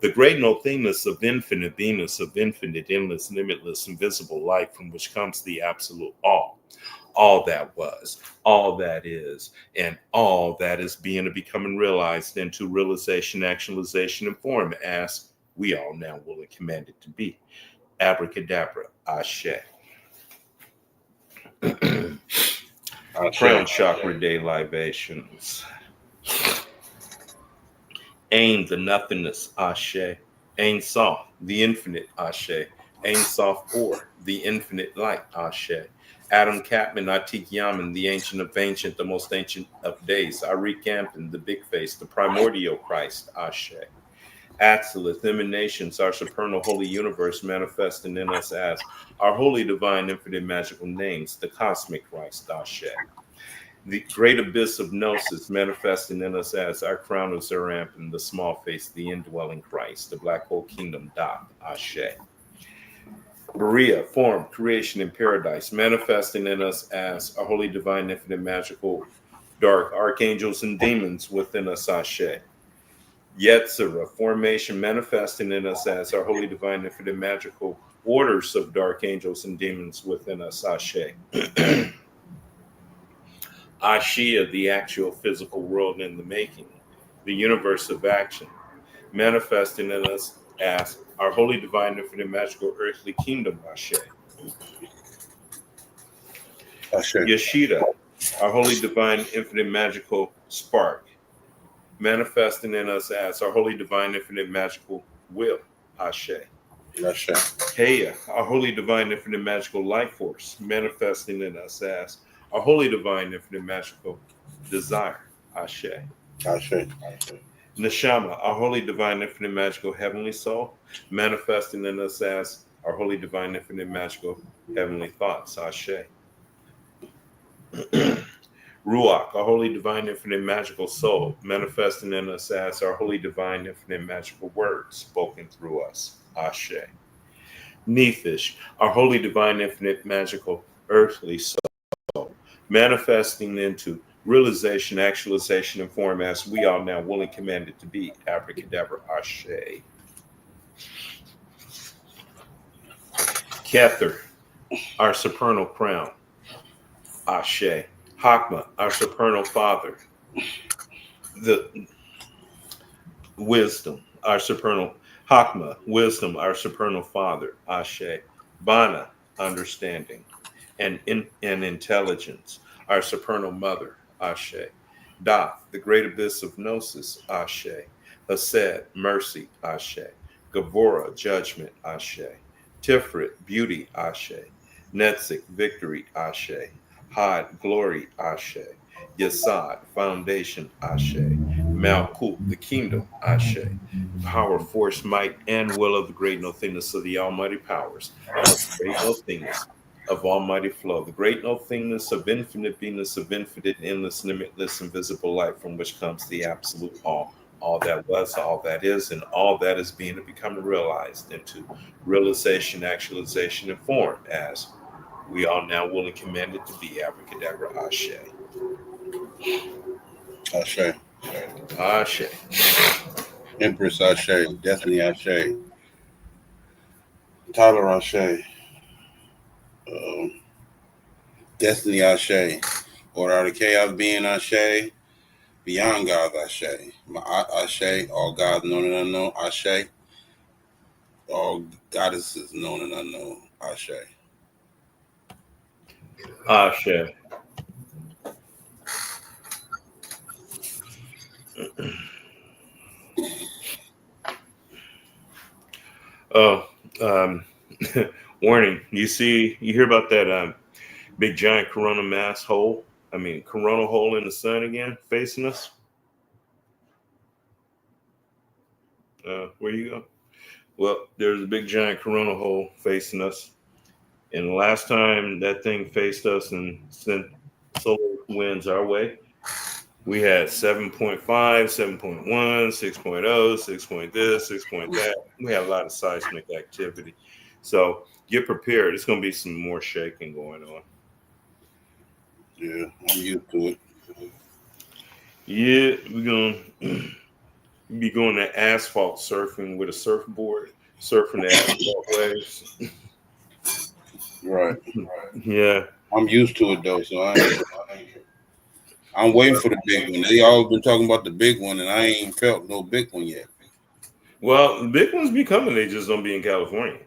The great nothingness of infinite beingness, of infinite, endless, limitless, invisible light, from which comes the absolute all that was, all that is, and all that is being and becoming realized into realization, actualization, and form as we all now will and command it to be. Abracadabra, Ashe. Crown chakra day libations. Aim the nothingness, Ashe. Ain soft, the infinite, Ashe. Ain soft or, the infinite light, Ashe. Adam Capman, Atik Yaman, the ancient of ancient, the most ancient of days. Arik Ampin, the big face, the primordial Christ, Ashe. Axilith, emanations, our supernal holy universe manifesting in us as our holy divine infinite magical names, the cosmic Christ, Ashe. The great abyss of gnosis manifesting in us as our crown of Zerampin, the small face, the indwelling Christ, the black hole kingdom, Doth, Ashe. Berea, form, creation, and paradise, manifesting in us as our holy divine infinite magical dark archangels and demons within us, Ashe. Yetzirah, formation, manifesting in us as our holy divine infinite magical orders of dark angels and demons within us, Ashe. Ashia, the actual physical world in the making, the universe of action, manifesting in us as our holy divine infinite magical earthly kingdom, Ashe. Yeshida, our holy divine infinite magical spark, manifesting in us as our holy divine infinite magical will, Ashe. Heya, our holy divine infinite magical life force, manifesting in us as our holy divine infinite magical desire, Ashe. Neshama, our holy divine infinite magical heavenly soul, manifesting in us as our holy divine infinite magical heavenly thoughts, Ashe. Ruach, our holy divine infinite magical soul, manifesting in us as our holy divine infinite magical words spoken through us, Ashe. Nephish, our holy divine infinite magical earthly soul, manifesting into realization, actualization, and form as we are now willing commanded to be. Abracadabra, Ashe. Kether, our supernal crown, Ashe. Hakma, our supernal father, the wisdom, our supernal Hakma, wisdom, our supernal father, Ashe. Bana, understanding, and intelligence, our supernal mother, Ashe. Doth, the great abyss of gnosis, Ashe. Hased, mercy, Ashe. Gavora, judgment, Ashe. Tiferet, beauty, Ashe. Netzik, victory, Ashe. Had, glory, Ashe. Yesod, foundation, Ashe. Malkut, the kingdom, Ashe. Power, force, might, and will of the great nothingness of the almighty powers, of the great nothingness of almighty flow, the great nothingness of infinite beingness, of infinite, endless, limitless, invisible light, from which comes the absolute all that was, all that is, and all that is being and becoming realized into realization, actualization, and form as we are now willing commanded to be. Abracadabra, Ashe. Ashe. Ashe. Empress Ashe. Destiny Ashe. Tyler Ashe. Destiny Ashe. Order out of chaos being Ashe. Beyond God Ashe. Ma'at Ashe. All gods known and unknown Ashe. All goddesses known and unknown Ashe. Ashe. Oh, um, warning. You hear about that big giant corona mass hole? I mean, corona hole in the sun again, facing us? Where you go? Well, there's a big giant corona hole facing us. And the last time that thing faced us and sent solar winds our way, we had 7.5, 7.1, 6.0, 6 point this, 6 point that. We had a lot of seismic activity. So get prepared. It's going to be some more shaking going on. Yeah, I'm used to it. Yeah, we're going You be going to asphalt surfing with a surfboard, surfing the asphalt waves. Right. Yeah. I'm used to it though, so I ain't. I'm waiting for the big one. They all been talking about the big one, and I ain't felt no big one yet. Well, the big ones be coming. They just don't be in California.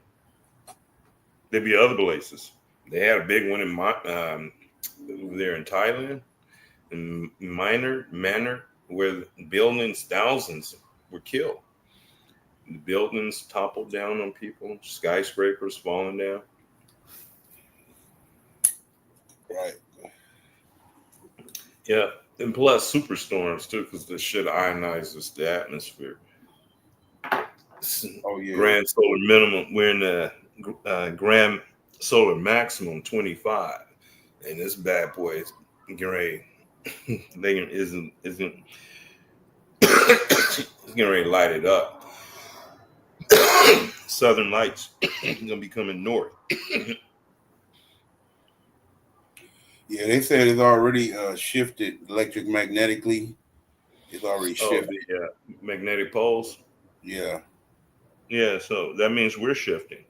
They be other places. They had a big one in my over there in Thailand, in Manor, where buildings, thousands were killed. The buildings toppled down on people, skyscrapers falling down. Right. Yeah, and plus superstorms too, because the shit ionizes the atmosphere. Oh yeah. Grand solar minimum. We're in the grand solar maximum 25, and this bad boy is getting they isn't it's getting ready to light it up. Southern lights gonna be coming north. Yeah, they said it's already shifted electric magnetically. It's already Oh, shifted. the magnetic poles. Yeah. Yeah, so that means we're shifting.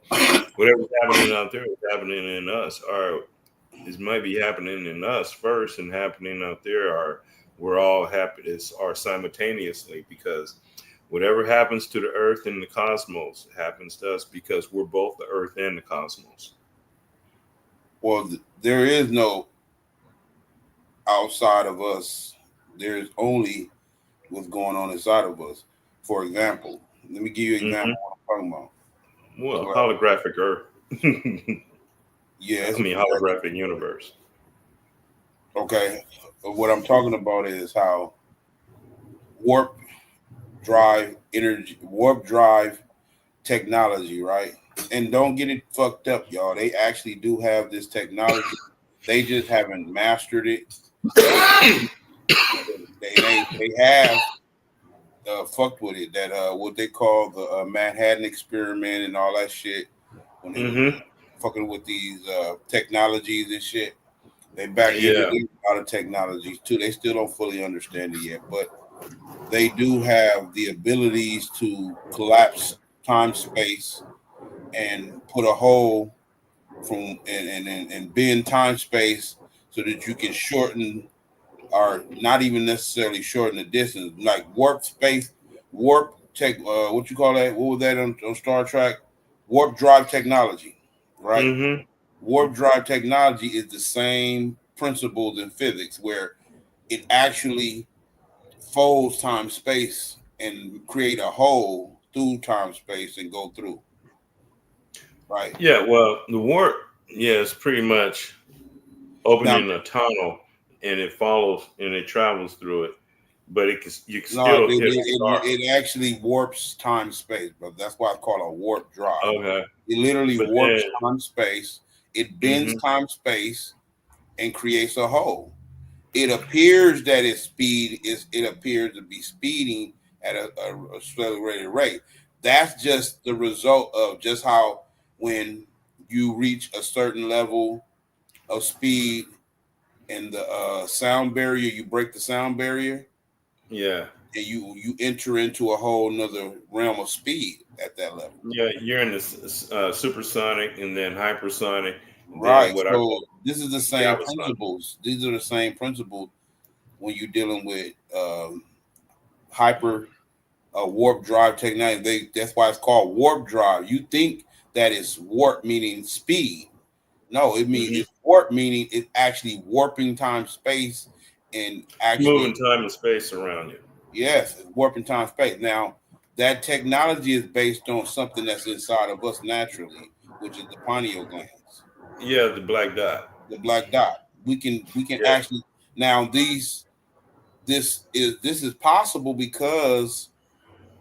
Whatever's happening out there is happening in us. Or it might be happening in us first and happening out there, or we're all happy are simultaneously, because whatever happens to the earth and the cosmos happens to us because we're both the earth and the cosmos. Well, there is no outside of us. There's only what's going on inside of us. For example, let me give you an example Hmm. of what I'm talking about. Well, Well, holographic earth. I yeah, it's a mean, projection. holographic universe. Okay. But what I'm talking about is how warp warp drive technology, right? And don't get it fucked up, y'all. They actually do have this technology. They just haven't mastered it. And they have fucked with it. That what they call the Manhattan experiment and all that shit. When they was Hmm. fucking with these technologies and shit, they back Yeah. introduced a lot of technologies too. They still don't fully understand it yet, but they do have the abilities to collapse time space and put a hole from and bend time space so that you can shorten or not even necessarily shorten the distance, like warp space, warp tech. What you call that? What was that on Star Trek? Warp drive technology, right? Hmm. Warp drive technology is the same principles in physics, where it actually folds time space and create a hole through time space and go through, right? Yeah. Well, the warp, yeah, it's pretty much Now, opening a tunnel, and it follows and it travels through it, but you can no, still hit a star. it actually warps time space, but that's why it's called a warp drive. Okay. It literally But then, warps time space. It bends hmm time space and creates a hole. It appears that its speed is. It appears to be speeding at a accelerated rate. That's just the result of just how when you reach a certain level of speed and the sound barrier, you break the sound barrier yeah, and you enter into a whole nother realm of speed at that level. yeah, you're in the supersonic and then hypersonic, then Right. what I So call this is the same galvasonic. principles. These are the same principles when you're dealing with hyper warp drive technology. That's why it's called warp drive. You think that it's warp meaning speed. No, it means Hmm. it's warp meaning it's actually warping time space and Moving actually time and space around you. yes, it's warping time space. Now that technology is based on something that's inside of us naturally, which is the pineal glands, Yeah, the black dot. the black dot. We can Yeah. actually now this is possible because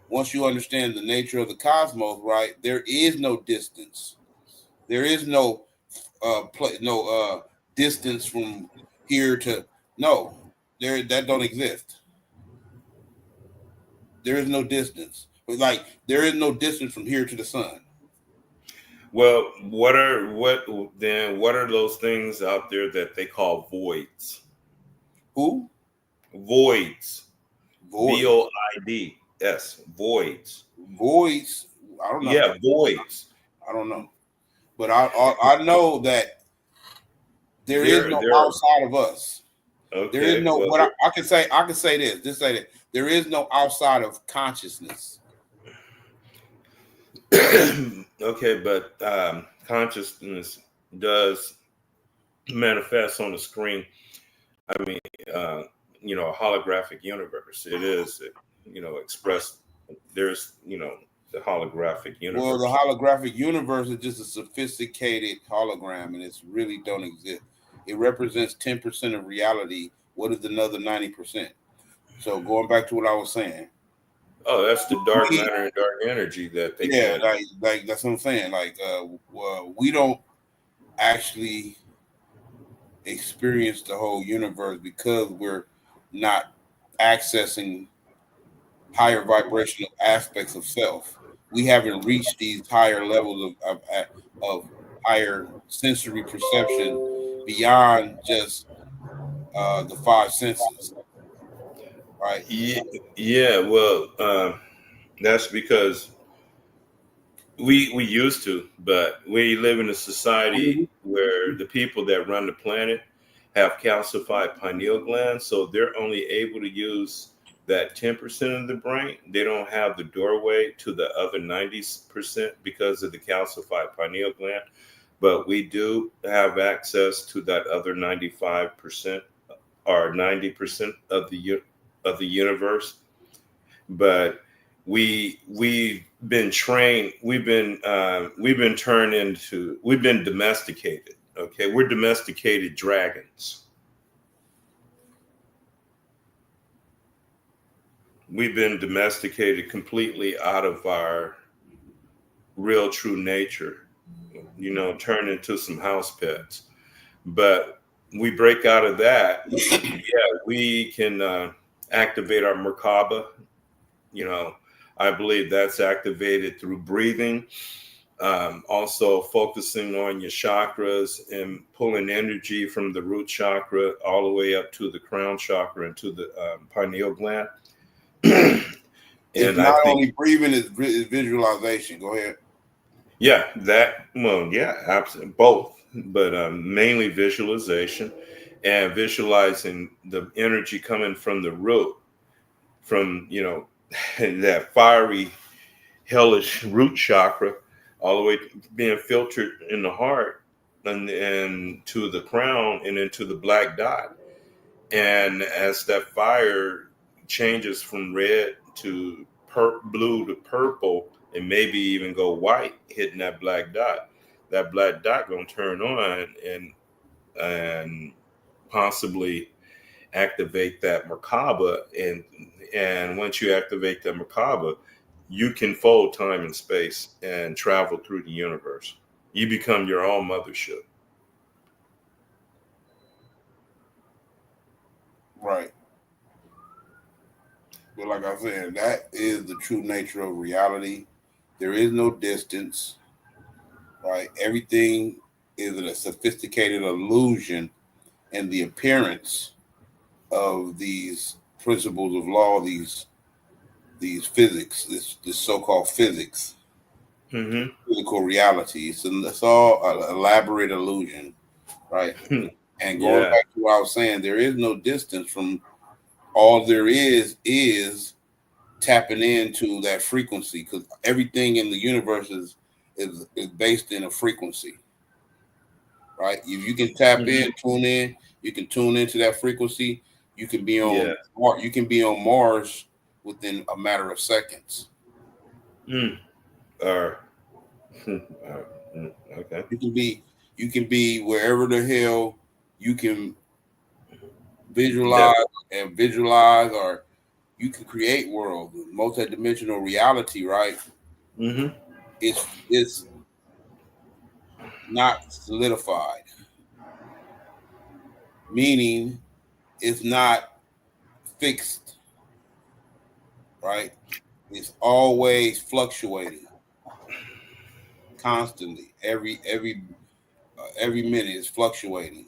once you understand the nature of the cosmos, right, there is no distance. There is no distance from here to no. There that don't exist. There is no distance. Like there is no distance from here to the sun. Well, what are those things out there that they call voids? Who? Voids. Void. VOID. Voids. Voids. I don't know. Yeah, voids. I don't know. But I know that there is no There are, outside of us. There is okay. no Well, what I can say. I can say this. Just say that there is no outside of consciousness. okay, but consciousness does manifest on the screen. I mean, uh, a holographic universe. It is, expressed. There's, the holographic Well, the universe. holographic universe is just a sophisticated hologram, and it's really don't exist. It represents 10% of reality. What is another 90%? So going back to what I was saying, Oh, that's the dark matter and dark energy that they yeah, can't. like that's what I'm saying. Like, well, we don't actually experience the whole universe because we're not accessing higher vibrational aspects of self. We haven't reached these higher levels of higher sensory perception beyond just the five senses, right? Yeah, yeah. Well, that's because we used to, but we live in a society where the people that run the planet have calcified pineal glands, so they're only able to use that 10% of the brain. They don't have the doorway to the other 90% because of the calcified pineal gland. But we do have access to that other 95% or 90% of the universe. But we've been trained, we've been domesticated. Okay, we're domesticated dragons. We've been domesticated completely out of our real true nature, turned into some house pets. But we break out of that. Yeah, we can activate our merkaba. I believe that's activated through breathing. Also focusing on your chakras and pulling energy from the root chakra all the way up to the crown chakra and to the pineal gland. It's And I not think, only breathing; it's visualization. Go ahead. yeah, absolutely both, but mainly visualization and visualizing the energy coming from the root, from that fiery hellish root chakra, all the way being filtered in the heart and to the crown and into the black dot. And as that fire changes from red to blue to purple and maybe even go white, hitting that black dot gonna turn on and possibly activate that Merkaba, and once you activate that Merkaba, you can fold time and space and travel through the universe. You become your own mothership. Right. But like I said, that is the true nature of reality. There is no distance, right? Everything is a sophisticated illusion, and the appearance of these principles of law, these physics, this so-called physics, Mm-hmm. physical reality. It's all an elaborate illusion, right? And going Yeah. back to what I was saying, there is no distance from all there is tapping into that frequency because everything in the universe is based in a frequency, right? If you can tap Mm-hmm. in, tune in, you can tune into that frequency. You can be Yeah. on Mars. You can be on Mars within a matter of seconds. Mm. Or, okay. You can be wherever the hell you can That. visualize, or you can create worlds, multi-dimensional reality, right? Mm-hmm. It's not solidified, meaning it's not fixed, right? It's always fluctuating, constantly. Every minute is fluctuating.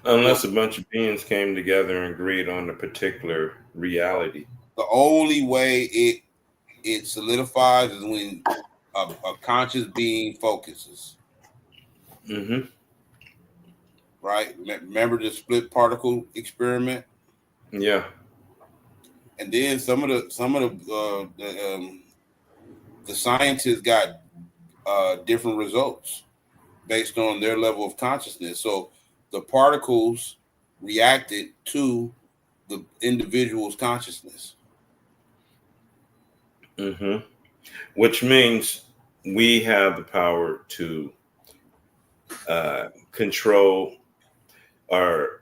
So Unless a bunch of beings came together and agreed on a particular reality. the only way it solidifies is when a conscious being focuses. Mm-hmm. Right? Remember the split particle experiment, Yeah. and then some of the scientists got different results based on their level of consciousness. So the particles reacted to the individual's consciousness. Mm-hmm. Which means we have the power to control or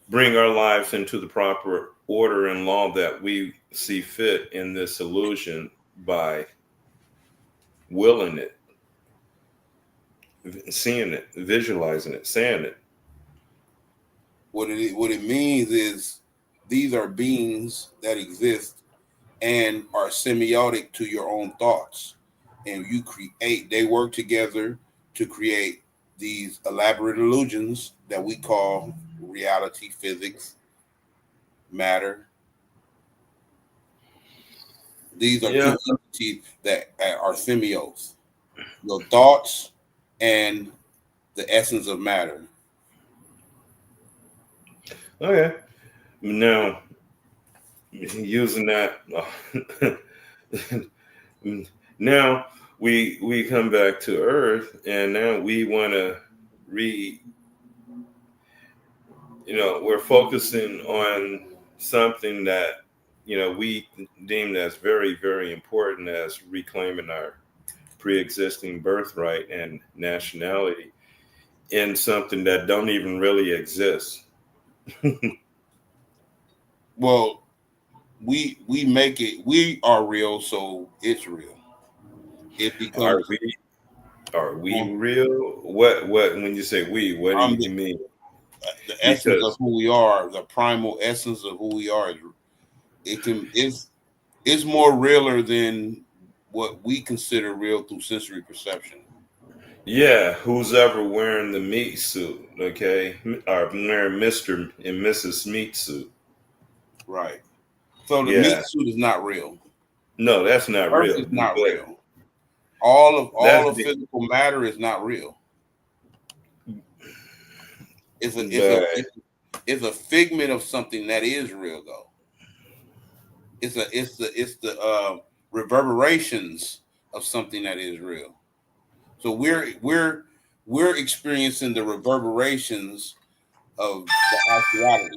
bring our lives into the proper order and law that we see fit in this illusion by willing it, seeing it, visualizing it, saying it. What it means is these are beings that exist and are semiotic to your own thoughts, and you create. They work together to create these elaborate illusions that we call reality, physics, matter. These are Yeah. two entities that are semiotes. Your thoughts and the essence of matter. Okay. Now, using that, now we come back to Earth, and now we want to re. We're focusing on something that we deem as very, very important as reclaiming our pre-existing birthright and nationality in something that don't even really exist. Well, we make it. We are real, so it's real. It Are becomes. we are we real? What when you say we, what do I'm you mean? the essence of Because who we are. The primal essence of who we are. It can. It's more realer than what we consider real through sensory perception. yeah, who's ever wearing the meat suit, okay, or wearing Mr. and Mrs. Meat suit? Right. So the meat Yeah, suit is not real. no, that's not Earth real. is not But real. that's All of the, physical matter is not real. It's a it's a but it's a figment of something that is real though. It's the reverberations of something that is real. So we're experiencing the reverberations of the actuality.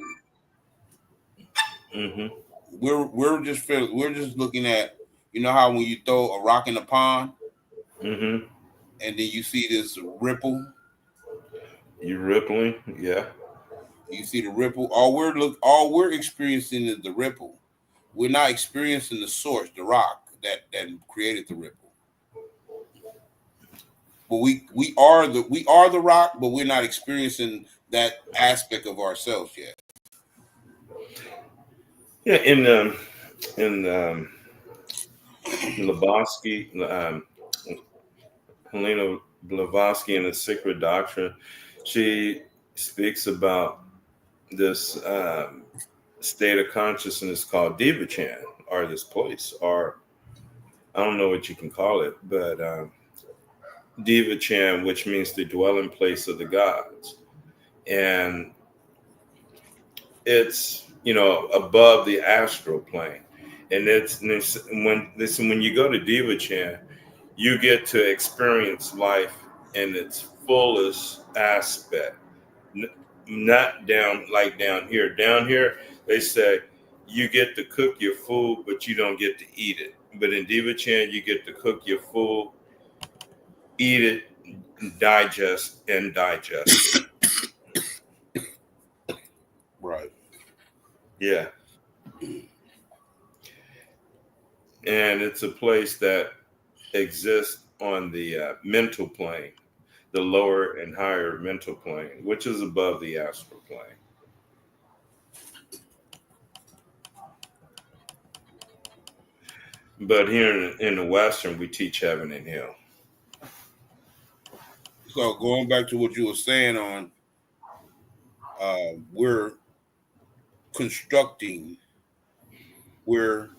hmm We're just looking at, you know how when you throw a rock in a pond hmm and then you see this ripple, you rippling, yeah. you see the ripple. All we're experiencing is the ripple. We're not experiencing the source, the rock that created the ripple. But we are the rock, but we're not experiencing that aspect of ourselves yet. Yeah, in Blavatsky, Helena Blavatsky in the Sacred Doctrine, she speaks about this state of consciousness called Devachan, or this place, or I don't know what you can call it, but Devachan, which means the dwelling place of the gods. And it's, above the astral plane. And when you go to Devachan, you get to experience life in its fullest aspect. Not down like down here. Down here, they say you get to cook your food, but you don't get to eat it. But in Devachan, you get to cook your food, eat it, digest it. Right. Yeah, and it's a place that exists on the mental plane, the lower and higher mental plane, which is above the astral plane. But here in the Western, we teach heaven and hell. So going back to what you were saying on, we're constructing, we're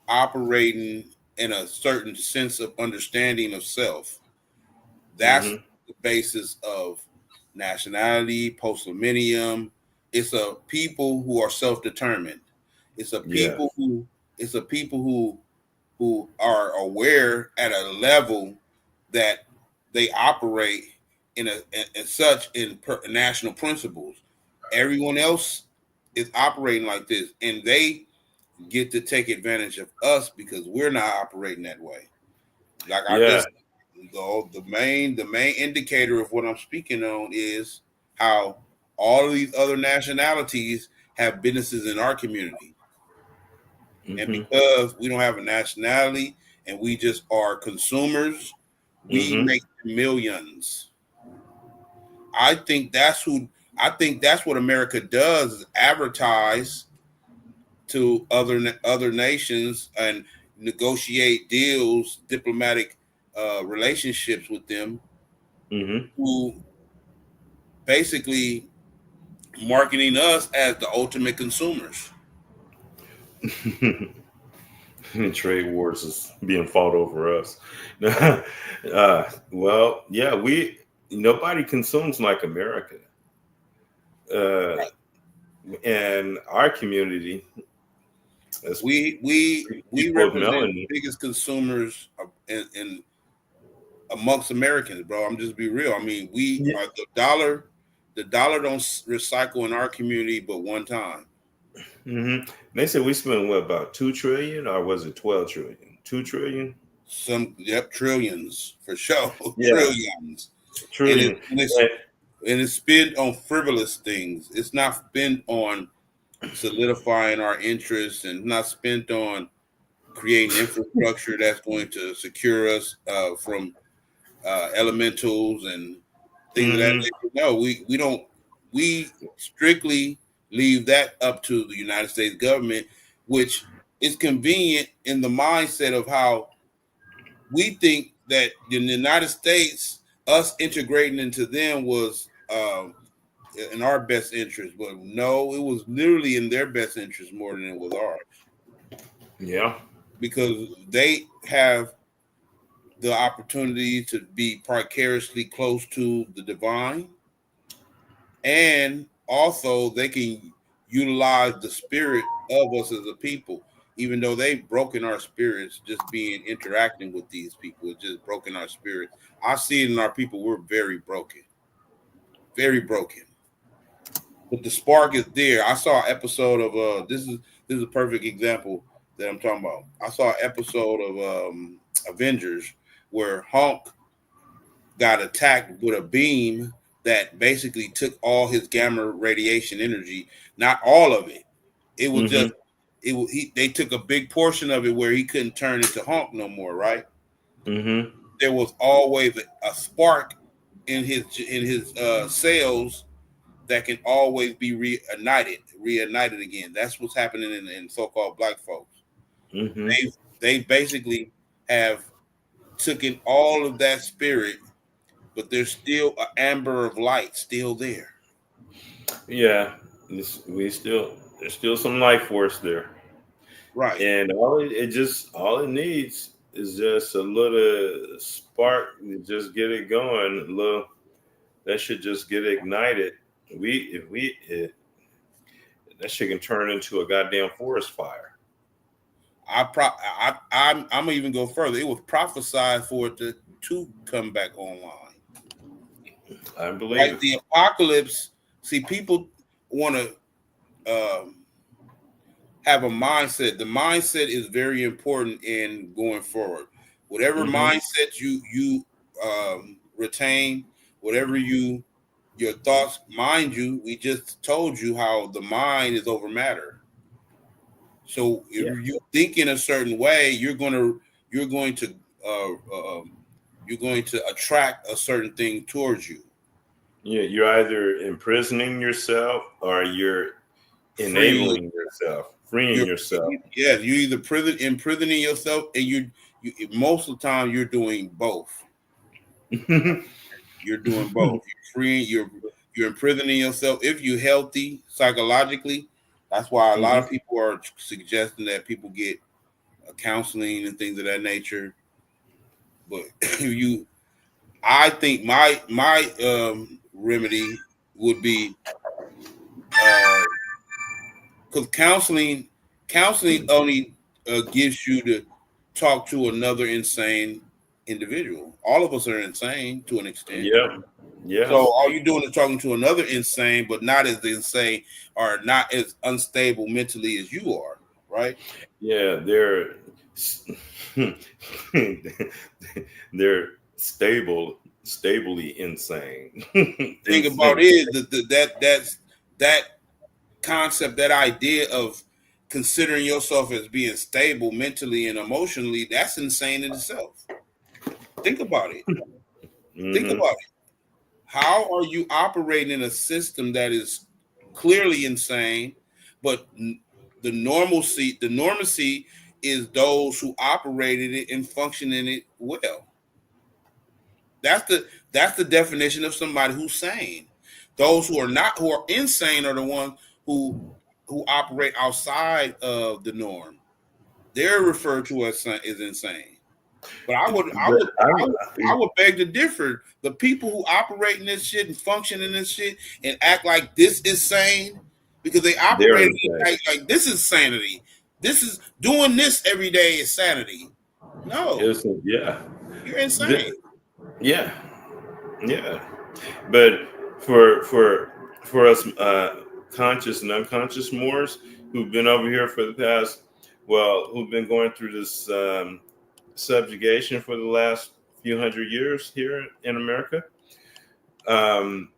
operating in a certain sense of understanding of self. That's Mm-hmm. the basis of nationality, post millennium. It's a people who are self determined. It's a Yeah. people who it's a people who are aware at a level that they operate in such national principles. Everyone else is operating like this, and they get to take advantage of us because we're not operating that way. Like I Yeah. just the main indicator of what I'm speaking on is how all of these other nationalities have businesses in our community. And Mm-hmm. because we don't have a nationality and we just are consumers, we Mm-hmm. make millions. I think that's who I think that's what America does is advertise to other nations and negotiate deals, diplomatic relationships with them, Mm-hmm. who basically marketing us as the ultimate consumers. Trade wars is being fought over us. Well, yeah, we nobody consumes like America. Uh, and our community, as We people of represent the melanin. biggest consumers in amongst Americans, bro. I'm just be real. I mean, we Yeah. are the dollar don't recycle in our community but one time. They said we spent what about 2 trillion, or was it 12 trillion? 2 trillion. Some yep, trillions for sure, Yeah, trillions, and trillion. it's spent on frivolous things. It's not spent on solidifying our interests, and not spent on creating infrastructure that's going to secure us from elementals and things of that Mm-hmm. nature. No, we don't. We strictly leave that up to the United States government, which is convenient in the mindset of how we think that in the United States, us integrating into them was in our best interest. But no, it was literally in their best interest more than it was ours Yeah. because they have the opportunity to be precariously close to the divine, and also they can utilize the spirit of us as a people, even though they've broken our spirits. Just being interacting with these people, it's just broken our spirits. I see it in our people. We're very broken, very broken, but the spark is there. I saw an episode of this is a perfect example that I'm talking about. I saw an episode of Avengers where Hulk got attacked with a beam that basically took all his gamma radiation energy. Not all of it. It was Mm-hmm. just they took a big portion of it where he couldn't turn into Hulk no more. Right? Mm-hmm. There was always a spark in his cells that can always be reignited again. That's what's happening in so-called black folks. Mm-hmm. They basically have taken all of that spirit, but there's still an amber of light still there. Yeah. We still there's still some life force there, Right. and all it needs is just a little spark to just get it going. A little that should just get ignited. We if we it, that shit can turn into a goddamn forest fire. I'm gonna even go further. It was prophesied for it to come back online. I believe Right. it. The apocalypse. See, people want to have a mindset. The mindset is very important in going forward. Whatever Mm-hmm. mindset you retain, whatever your thoughts, mind you, we just told you how the mind is over matter. So if Yeah. you think in a certain way, you're going to uh, um, you're going to attract a certain thing towards you. Yeah, you're either imprisoning yourself or you're Freeing enabling yourself, freeing you're yourself. yeah, you either imprisoning yourself, and you most of the time you're doing both. You're doing both. You're freeing. You're imprisoning yourself. If you're healthy psychologically, that's why a lot Hmm. of people are suggesting that people get counseling and things of that nature. But I think my remedy would be because counseling only gives you to talk to another insane individual. All of us are insane to an extent. Yeah. So Yes. all you're doing is talking to another insane, but not as insane or not as unstable mentally as you are, right? Yeah. They're stably insane. Thing about it is that concept, that idea of considering yourself as being stable mentally and emotionally, that's insane in itself. Think about it. Think Hmm. about it. How are you operating in a system that is clearly insane, but the normacy is those who operated it and function in it well. That's the definition of somebody who's sane. Those who are insane are the ones who who operate outside of the norm. They're referred to as insane. But But I would beg to differ. The people who operate in this shit and function in this shit and act like this is sane because they they're operate insane. like this is sanity. This is doing this every day is sanity. No, Yeah. you're insane. The- yeah. Yeah. But for us conscious and unconscious Moors who've been over here for the past, well, who've been going through this subjugation for the last few hundred years here in America, um,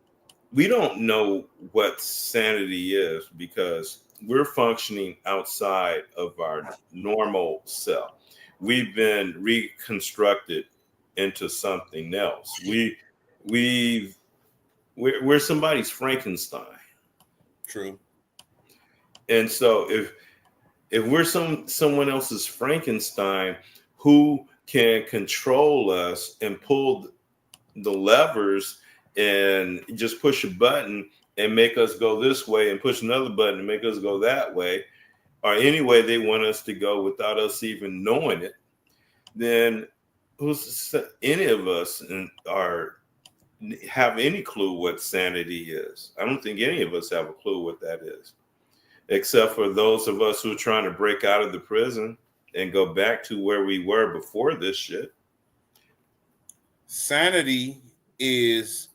we don't know what sanity is because we're functioning outside of our normal self. We've been reconstructed into something else. We've we're somebody's Frankenstein. True. And so if we're someone else's Frankenstein who can control us and pull the levers and just push a button and make us go this way and push another button and make us go that way or any way they want us to go without us even knowing it, then who's any of us are have any clue what sanity is? I don't think any of us have a clue what that is, except for those of us who are trying to break out of the prison and go back to where we were before this shit. Sanity is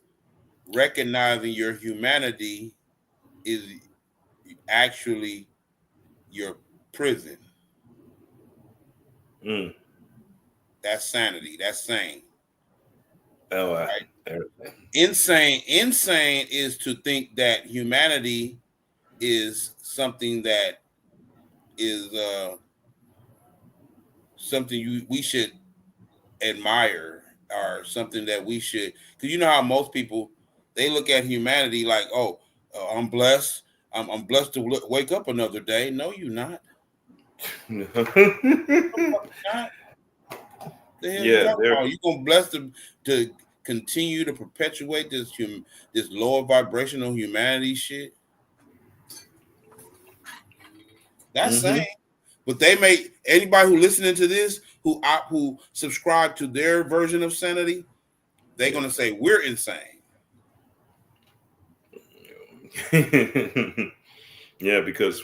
recognizing your humanity is actually your prison. Mm. That's sanity. That's sane. Oh, Right? Insane is to think that humanity is something that is something we should admire or something that we should, because you know how most people, they look at humanity like, oh, I'm blessed. I'm blessed to wake up another day. No, you're not. Not. The hell you Yeah, talking about? You gonna bless to continue to perpetuate this lower vibrational humanity shit? That's hmm sane. But they may, anybody who listening to this who subscribe to their version of sanity, they're yeah. gonna say we're insane. Yeah, because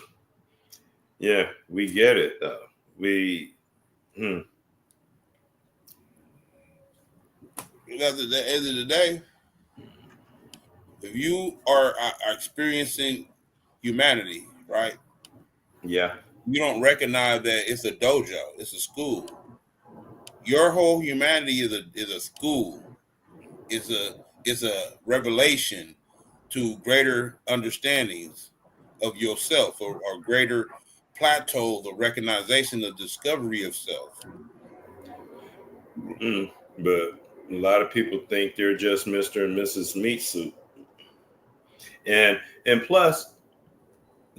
yeah, we get it though. We hmm, Because at the end of the day, if you are experiencing humanity, right? yeah. You don't recognize that it's a dojo, it's a school. Your whole humanity is a school. It's a revelation to greater understandings of yourself, or greater plateaus of recognition of discovery of self. Mm. But a lot of people think they're just Mr. and Mrs. Meat Soup. And plus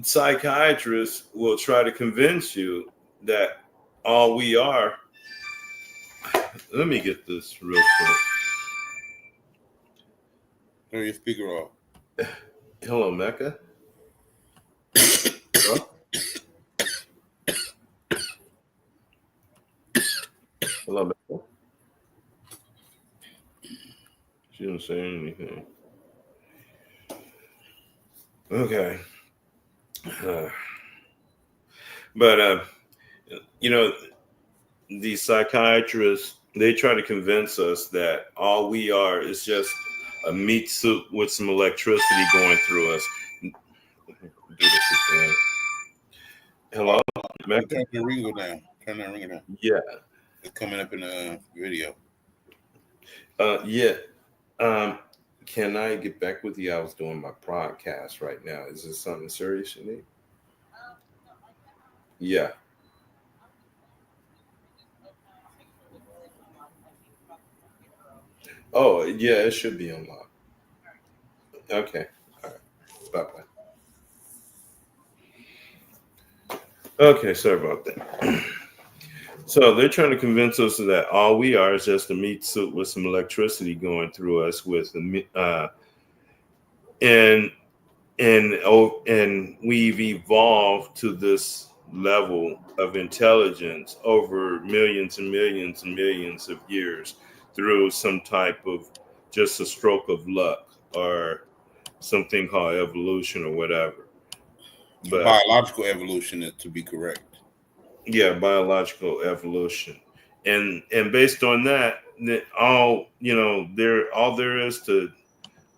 psychiatrists will try to convince you that all we are, let me get this real quick. Turn your speaker off. Hello, Mecca. Bro? She didn't say anything. Okay. Uh, but you know, these psychiatrists, they try to convince us that all we are is just a meat suit with some electricity going through us. Do this again. Hello, Mecca? Turn the ringer down. Turn that ringer down. Yeah. It's coming up in the video. Yeah. Um, can I get back with you? I was doing my podcast right now. Is this something serious you need? Yeah. Oh, yeah, it should be unlocked. Okay. All right. Bye bye. Okay, sorry about that. So they're trying to convince us that all we are is just a meat suit with some electricity going through us, with the and and we've evolved to this level of intelligence over millions and millions and millions of years through some type of just a stroke of luck or something called evolution or whatever. But Biological evolution, to be correct. yeah, biological evolution, and based on that, all there is to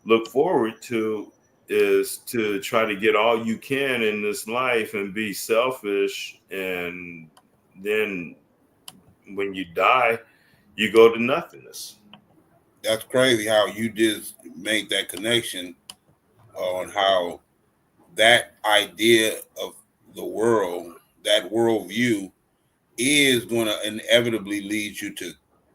look forward to is to try to get all you can in this life and be selfish, and then when you die, you go to nothingness. That's crazy how you just made that connection on how that idea of the world, that worldview, is going to inevitably lead you to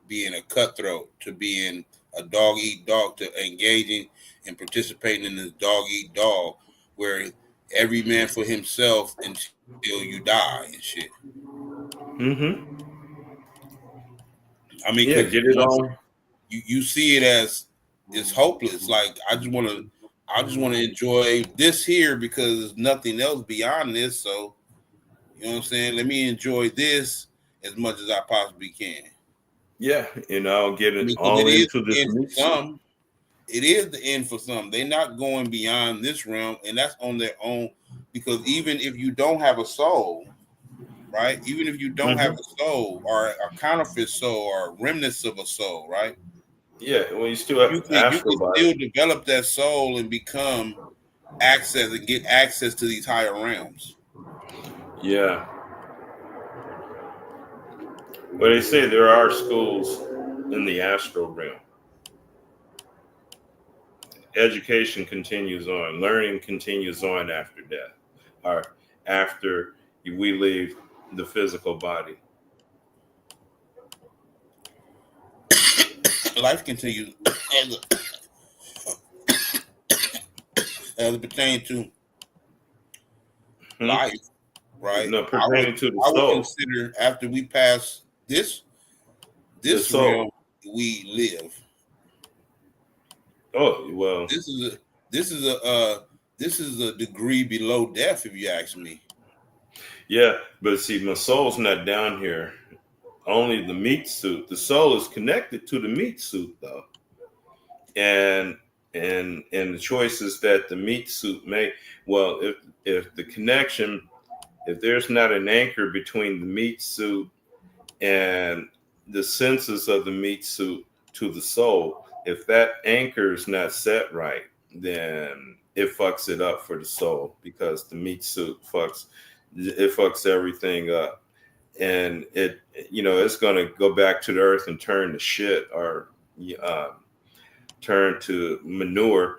being a cutthroat, to being a dog eat dog, to engaging and participating in this dog eat dog, where every man for himself until you die and shit. Mm-hmm. I mean, Yeah, because get it all. you see it as it's hopeless. Like I just want to enjoy this here because there's nothing else beyond this. So you know what I'm saying? Let me enjoy this as much as I possibly can. Yeah, and I'll get I it mean, because all it is into the this end meat for suit. some. It is the end for some. They're not going beyond this realm, and that's on their own. Because even if you don't have a soul, right? Even if you don't have Mm-hmm. a soul or a counterfeit soul or remnants of a soul, right? Yeah, well, you still have You astral can body. still develop that soul and become access and get access to these higher realms. Yeah, well, they say there are schools in the astral realm. Education continues on, learning continues on after death, or after we leave the physical body. Life continues as it pertains to Hmm? life, right? No, pertaining to the I would soul. consider after we pass The this realm soul. we live. Oh, well, This is a this is a this is a degree below death, if you ask me. yeah, but see, my soul's not down here. Only the meat suit. The soul is connected to the meat suit, though, and and the choices that the meat suit make. Well, if the connection, if there's not an anchor between the meat suit and the senses of the meat suit to the soul, if that anchor is not set right, then it fucks it up for the soul, because the meat suit fucks everything up, and it's going to go back to the earth and turn to shit, or uh, turn to manure,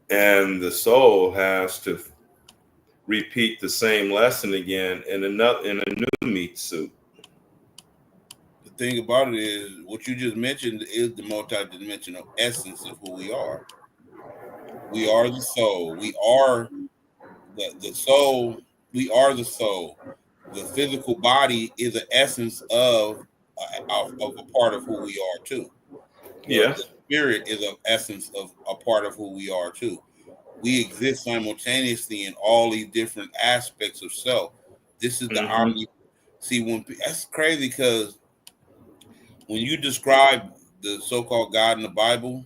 and the soul has to repeat the same lesson again in a new meat suit. The thing about it is, what you just mentioned is the multidimensional essence of who we are. We are the soul. We are the soul. We are the soul. The physical body is an essence of a part of who we are too. Yeah. The spirit is an essence of a part of who we are too. We exist simultaneously in all these different aspects of self. This is the Hmm. omni. See, when that's crazy because when you describe the so-called God in the Bible,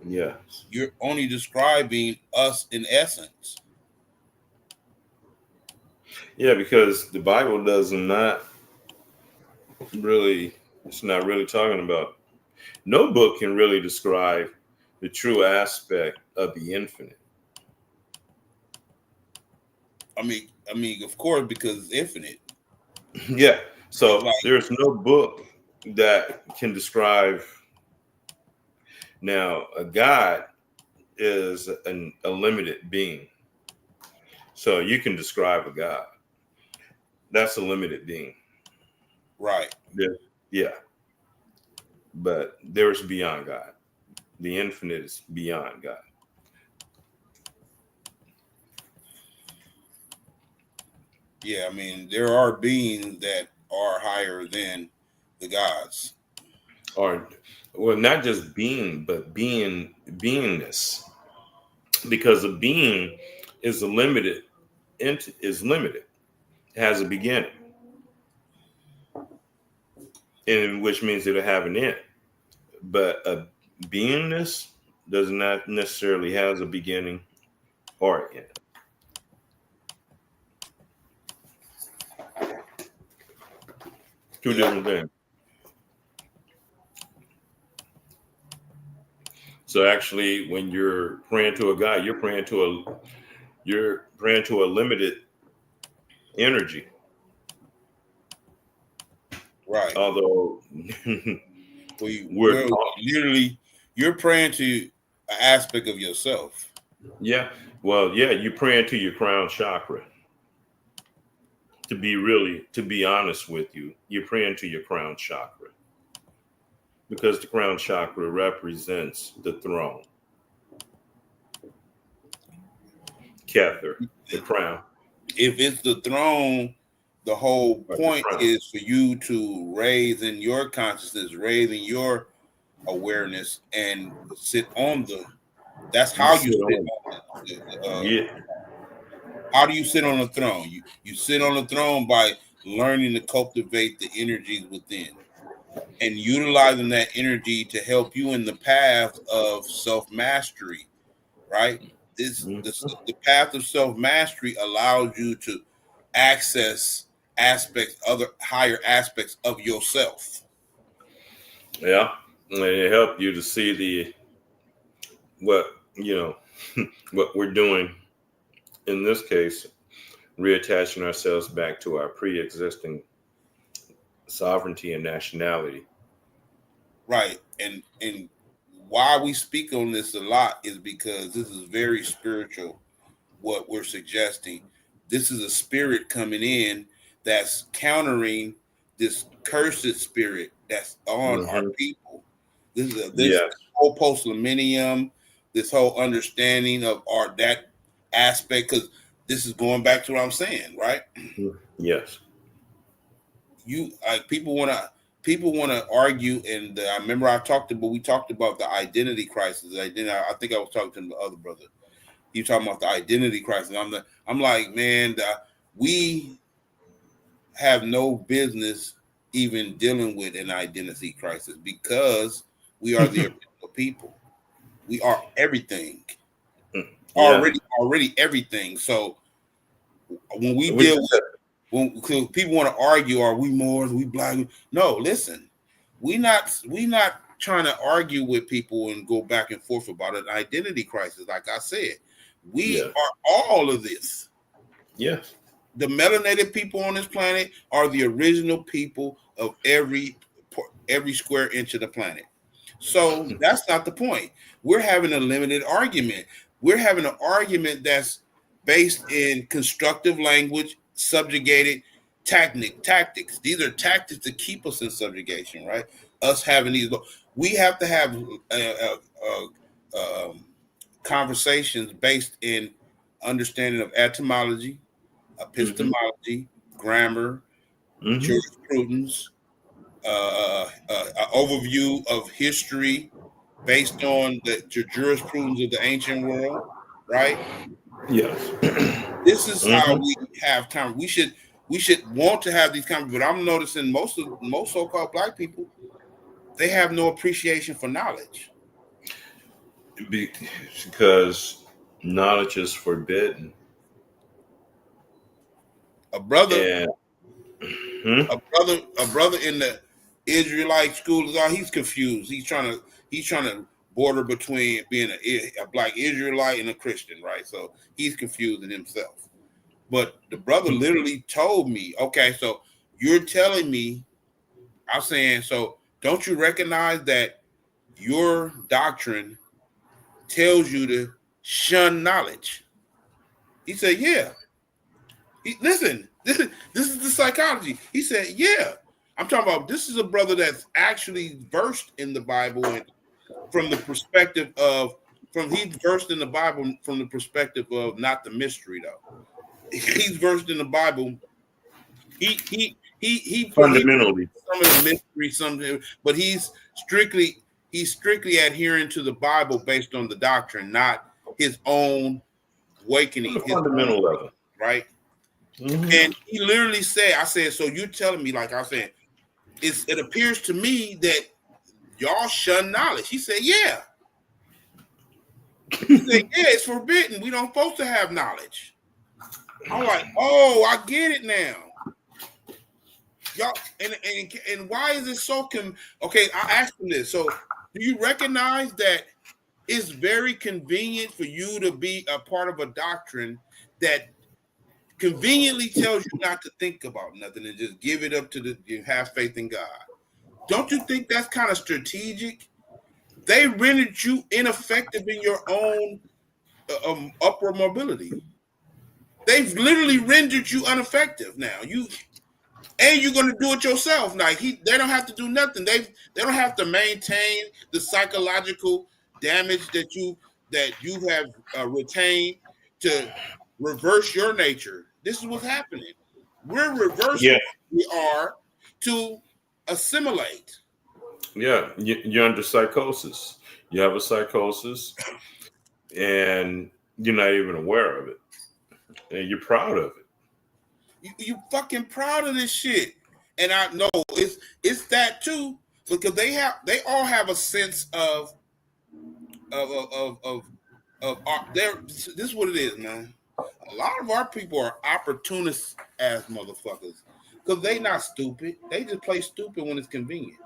Yes. you're only describing us in essence. Yeah, because the Bible does not really, it's not really talking about, no book can really describe the true aspect of the infinite. I mean, of course, because it's infinite. Yeah. It's So like, there's no book that can describe. Now, a God is a limited being. So you can describe a God. That's a limited being. right. Yeah. Yeah. But there's beyond God. The infinite is beyond God. Yeah, I mean, there are beings that are higher than the gods. Or well, not just being, but beingness. Because a being is a limited is limited, has a beginning, and which means it'll have an end. But a beingness does not necessarily has a beginning or an end. Two Yep. different things. So actually, when you're praying to a God, you're praying to a limited energy. Right. Although we're Well, taught, literally, you're praying to an aspect of yourself. yeah, well, yeah, you're praying to your crown chakra. To be honest with you, you're praying to your crown chakra because the crown chakra represents the throne, Kether, the crown, If it's the throne, the whole or the point crown. is for you to raise in your consciousness, raise in your awareness, and sit on the. That's You how you sit sit on, on yeah, how do you sit on the throne? You sit on the throne by learning to cultivate the energies within and utilizing that energy to help you in the path of self mastery. Right? The path of self mastery allows you to access aspects, other higher aspects of yourself. yeah, and it helped you to see the what you know what we're doing in this case, reattaching ourselves back to our pre-existing sovereignty and nationality. Right. And why we speak on this a lot is because this is very spiritual what we're suggesting. This is a spirit coming in that's countering this cursed spirit that's on our Hmm. people. This Yes, whole post millennium, this whole understanding of our that aspect, because this is going back to what I'm saying, right? yes. You like people want to argue, and I remember we talked about the identity crisis. I think I was talking to the other brother. You talking about the identity crisis. I'm like, man, we have no business even dealing with an identity crisis because we are the original people. We are everything. Yeah, Already everything. So when we we deal just with when 'cause people want to argue, are we more, are we black? No, listen, we not trying to argue with people and go back and forth about an identity crisis. Like I said, we yeah, are all of this. yes. The melanated people on this planet are the original people of every square inch of the planet. So that's not the point. We're having a limited argument. We're having an argument that's based in constructive language, subjugated tactics. These are tactics to keep us in subjugation, right? Us having these, we have to have um, conversations based in understanding of etymology, Hmm. epistemology, grammar, Hmm. jurisprudence, an overview of history based on the jurisprudence of the ancient world, right? Yes. This is how Hmm. we have time. We should want to have these conversations, but I'm noticing most so-called black people, They have no appreciation for knowledge. Because knowledge is forbidden. A brother, And hmm? a brother in the Israelite school is all. He's confused. He's trying to border between being a black Israelite and a Christian, right? So he's confused in himself. But the brother literally told me, okay, so you're telling me, I'm saying, so don't you recognize that your doctrine tells you to shun knowledge? He said, yeah. Listen, this is the psychology. He said, yeah. I'm talking about this is a brother that's actually versed in the Bible and from the perspective of he's versed in the Bible from the perspective of not the mystery though. He's versed in the Bible. He Fundamentally. some of the mystery, something, but he's strictly adhering to the Bible based on the doctrine, not his own awakening, On the his own, fundamental level. right? Mm-hmm. And he literally said, I said, so you're telling me, like I said, it appears to me that y'all shun knowledge. He said, yeah. He said, yeah, it's forbidden. We don't supposed to have knowledge. I'm like, oh, I get it now. Y'all, and why is it so okay, I asked him this. So do you recognize that it's very convenient for you to be a part of a doctrine that conveniently tells you not to think about nothing and just give it up to you have faith in God? Don't you think that's kind of strategic? They rendered you ineffective in your own upward mobility. They've literally rendered you ineffective now. You're going to do it yourself. Like they don't have to do nothing. They don't have to maintain the psychological damage that you have retained to reverse your nature. This is what's happening. We're reversing who we are to assimilate. Yeah, you're under psychosis. You have a psychosis, and you're not even aware of it, and you're proud of it. You fucking proud of this shit, and I know it's that too because they all have a sense of this is what it is, man. A lot of our people are opportunist ass motherfuckers because they not stupid. They just play stupid when it's convenient.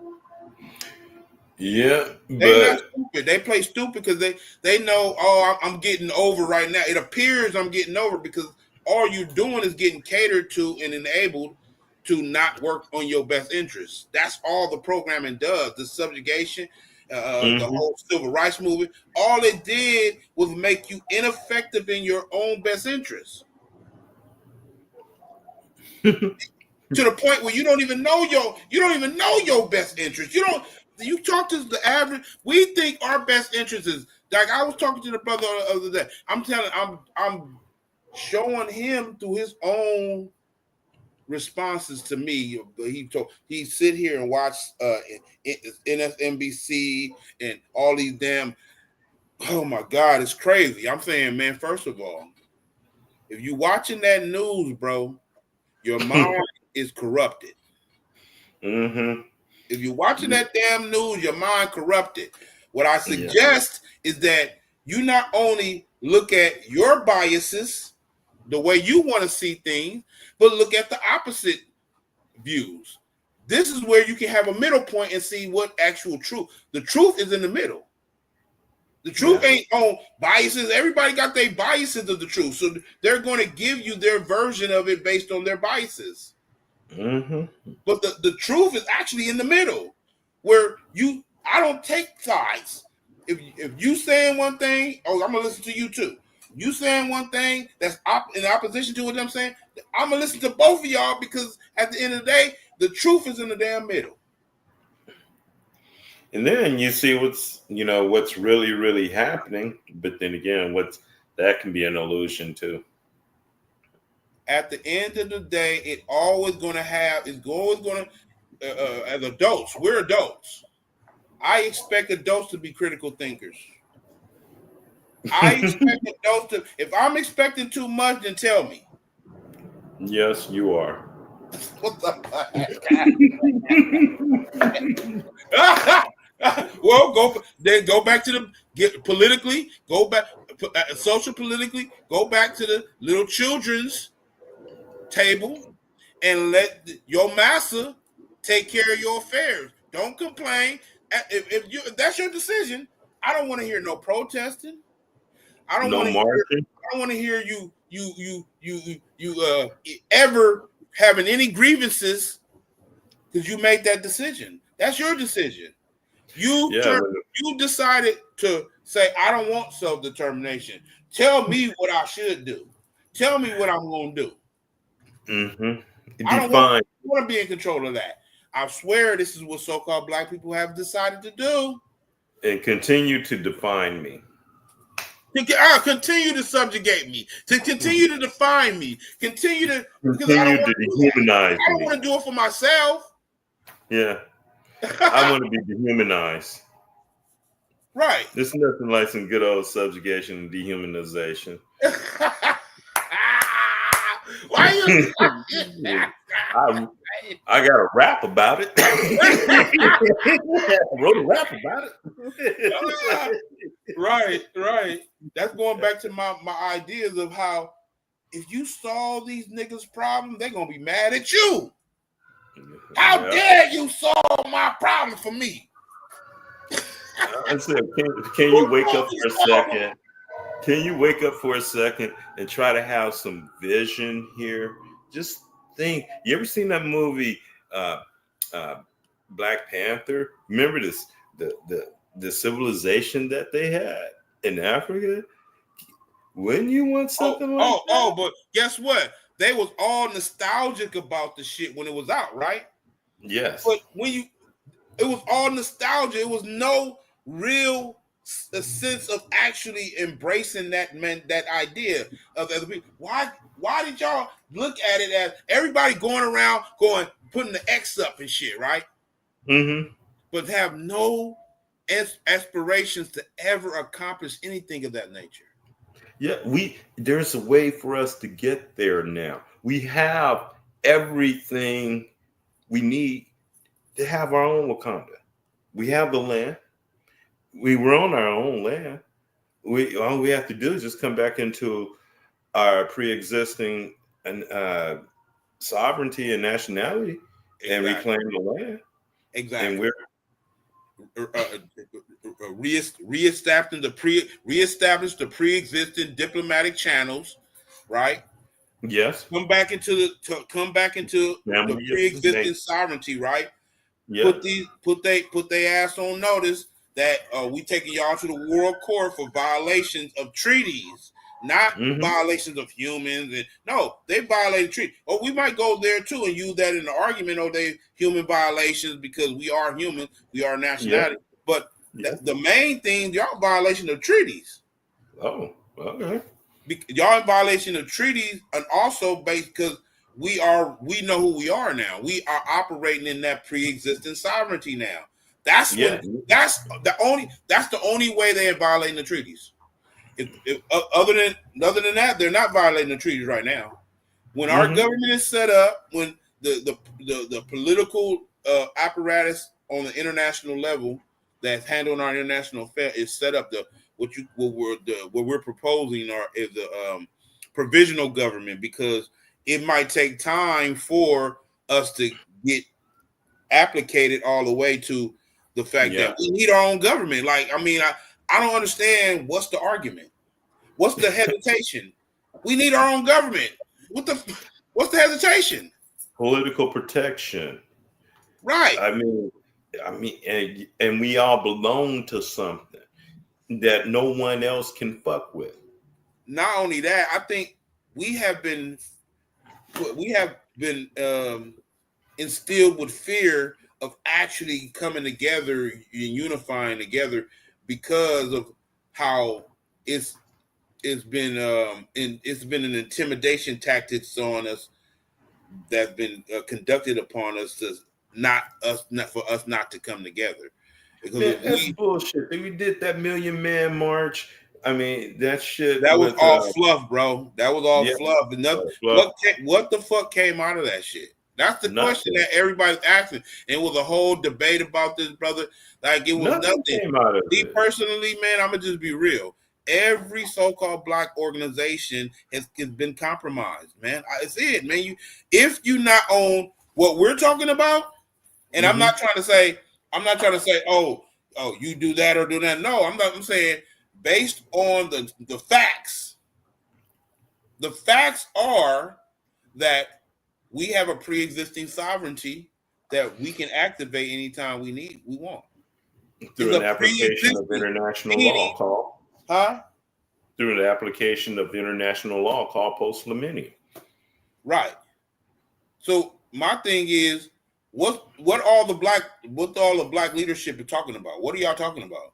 Yeah, They not stupid. They play stupid because they know. Oh, I'm getting over right now. It appears I'm getting over because all you're doing is getting catered to and enabled to not work on your best interests. That's all the programming does. The subjugation, the whole civil rights movement. All it did was make you ineffective in your own best interests. To the point where you don't even know your best interest. You talk to the average. We think our best interest is like I was talking to the brother the other day. I'm showing him through his own responses to me. He sit here and watch NSNBC and all these damn. Oh my God, it's crazy. I'm saying, man, first of all, if you watching that news, bro, your mind is corrupted. Mm-hmm. If you're watching that damn news, your mind corrupted. What I suggest is that you not only look at your biases, the way you want to see things, but look at the opposite views. This is where you can have a middle point and see what actual truth. The truth is in the middle. The truth ain't on biases. Everybody got their biases of the truth. So they're going to give you their version of it based on their biases. Mm-hmm. But the truth is actually in the middle, where I don't take sides. If you saying one thing, I'm gonna listen to you too. You saying one thing that's in opposition to what I'm saying, I'm gonna listen to both of y'all because at the end of the day, the truth is in the damn middle. And then you see what's really, really happening. But then again, that can be an illusion too. At the end of the day, it's always going to as adults, we're adults. I expect adults to be critical thinkers. I expect adults to, if I'm expecting too much, then tell me. Yes, you are. What the fuck? Well, go back to the get politically. Go back social politically. Go back to the little children's table and let your master take care of your affairs. Don't complain. If that's your decision, I don't want to hear no protesting. I don't No want to hear. marching. I don't want to hear you ever having any grievances because you made that decision. That's your decision. Yeah. You decided to say I don't want self determination. Tell me what I should do. Tell me what I'm going to do. Mm-hmm. I don't want, Define. want to be in control of that. I swear this is what so-called black people have decided to do. And continue to define me. Continue to subjugate me, to continue to define me, continue to because I don't Continue want to to do that. dehumanize I don't me. want to do it for myself. Yeah. I want to be dehumanized. Right. There's nothing like some good old subjugation and dehumanization. Why you? I got a rap about it. I wrote a rap about it. Right. That's going back to my ideas of how if you solve these niggas' problems, they're gonna be mad at you. How dare you solve my problem for me? I said, can you wake up for a second? Can you wake up for a second and try to have some vision here? Just think. You ever seen that movie, Black Panther? Remember this, the civilization that they had in Africa? Wouldn't you want something like that? But guess what? They was all nostalgic about the shit when it was out, right? Yes. But it was all nostalgia. It was no real sense of actually embracing that idea of other people. Why did y'all look at it as everybody going around putting the X up and shit, right? Mm-hmm. But have no aspirations to ever accomplish anything of that nature. Yeah, there's a way for us to get there now. We have everything we need to have our own Wakanda. We have the land. We own our own land. All we have to do is just come back into our pre-existing sovereignty and nationality, and reclaim the land. Exactly. And we're reestablish the pre-existing diplomatic channels, right? Yes. Come back into the pre-existing sovereignty, right? Yeah. Put they ass on notice that we taking y'all to the World Court for violations of treaties, not violations of humans. And no, they violated treaty. Or we might go there too and use that in the argument. Oh, they human violations because we are human, we are nationality. Yeah. But the main thing, y'all violation of treaties. Oh, okay. Y'all in violation of treaties, and also based because we know who we are now. We are operating in that pre-existing sovereignty now. That's the only way they are violating the treaties. If other than that, they're not violating the treaties right now. When our government is set up, when the political apparatus on the international level that's handling our international affairs is set up, what we're proposing is the provisional government, because it might take time for us to get applicated all the way to the fact that we need our own government. Like, I mean, I don't understand what's the argument. What's the hesitation? We need our own government. What's the hesitation? Political protection. Right. I mean, and we all belong to something that no one else can fuck with. Not only that, I think we have been instilled with fear of actually coming together and unifying together because of how it's been an intimidation tactics on us that's been conducted upon us not for us not to come together. Because that's bullshit. We did that Million Man March. I mean, that shit. That was all fluff, bro. That was all fluff. What the fuck came out of that shit? That's the question Nothing. that everybody's asking. It was a whole debate about this, brother. Like it was Nothing nothing. came out of Me it. personally, man, I'm gonna just be real. Every so-called black organization has been compromised, man. It's it, man. If you not on what we're talking about, and I'm not trying to say, you do that or do that. No, I'm not. I'm saying based on the facts. The facts are that we have a pre-existing sovereignty that we can activate anytime we want. It's Through a an application of pre-existing international meaning, law called huh? through an application of international law called post-Flamini. Right. So my thing is, what all the black leadership is talking about? What are y'all talking about?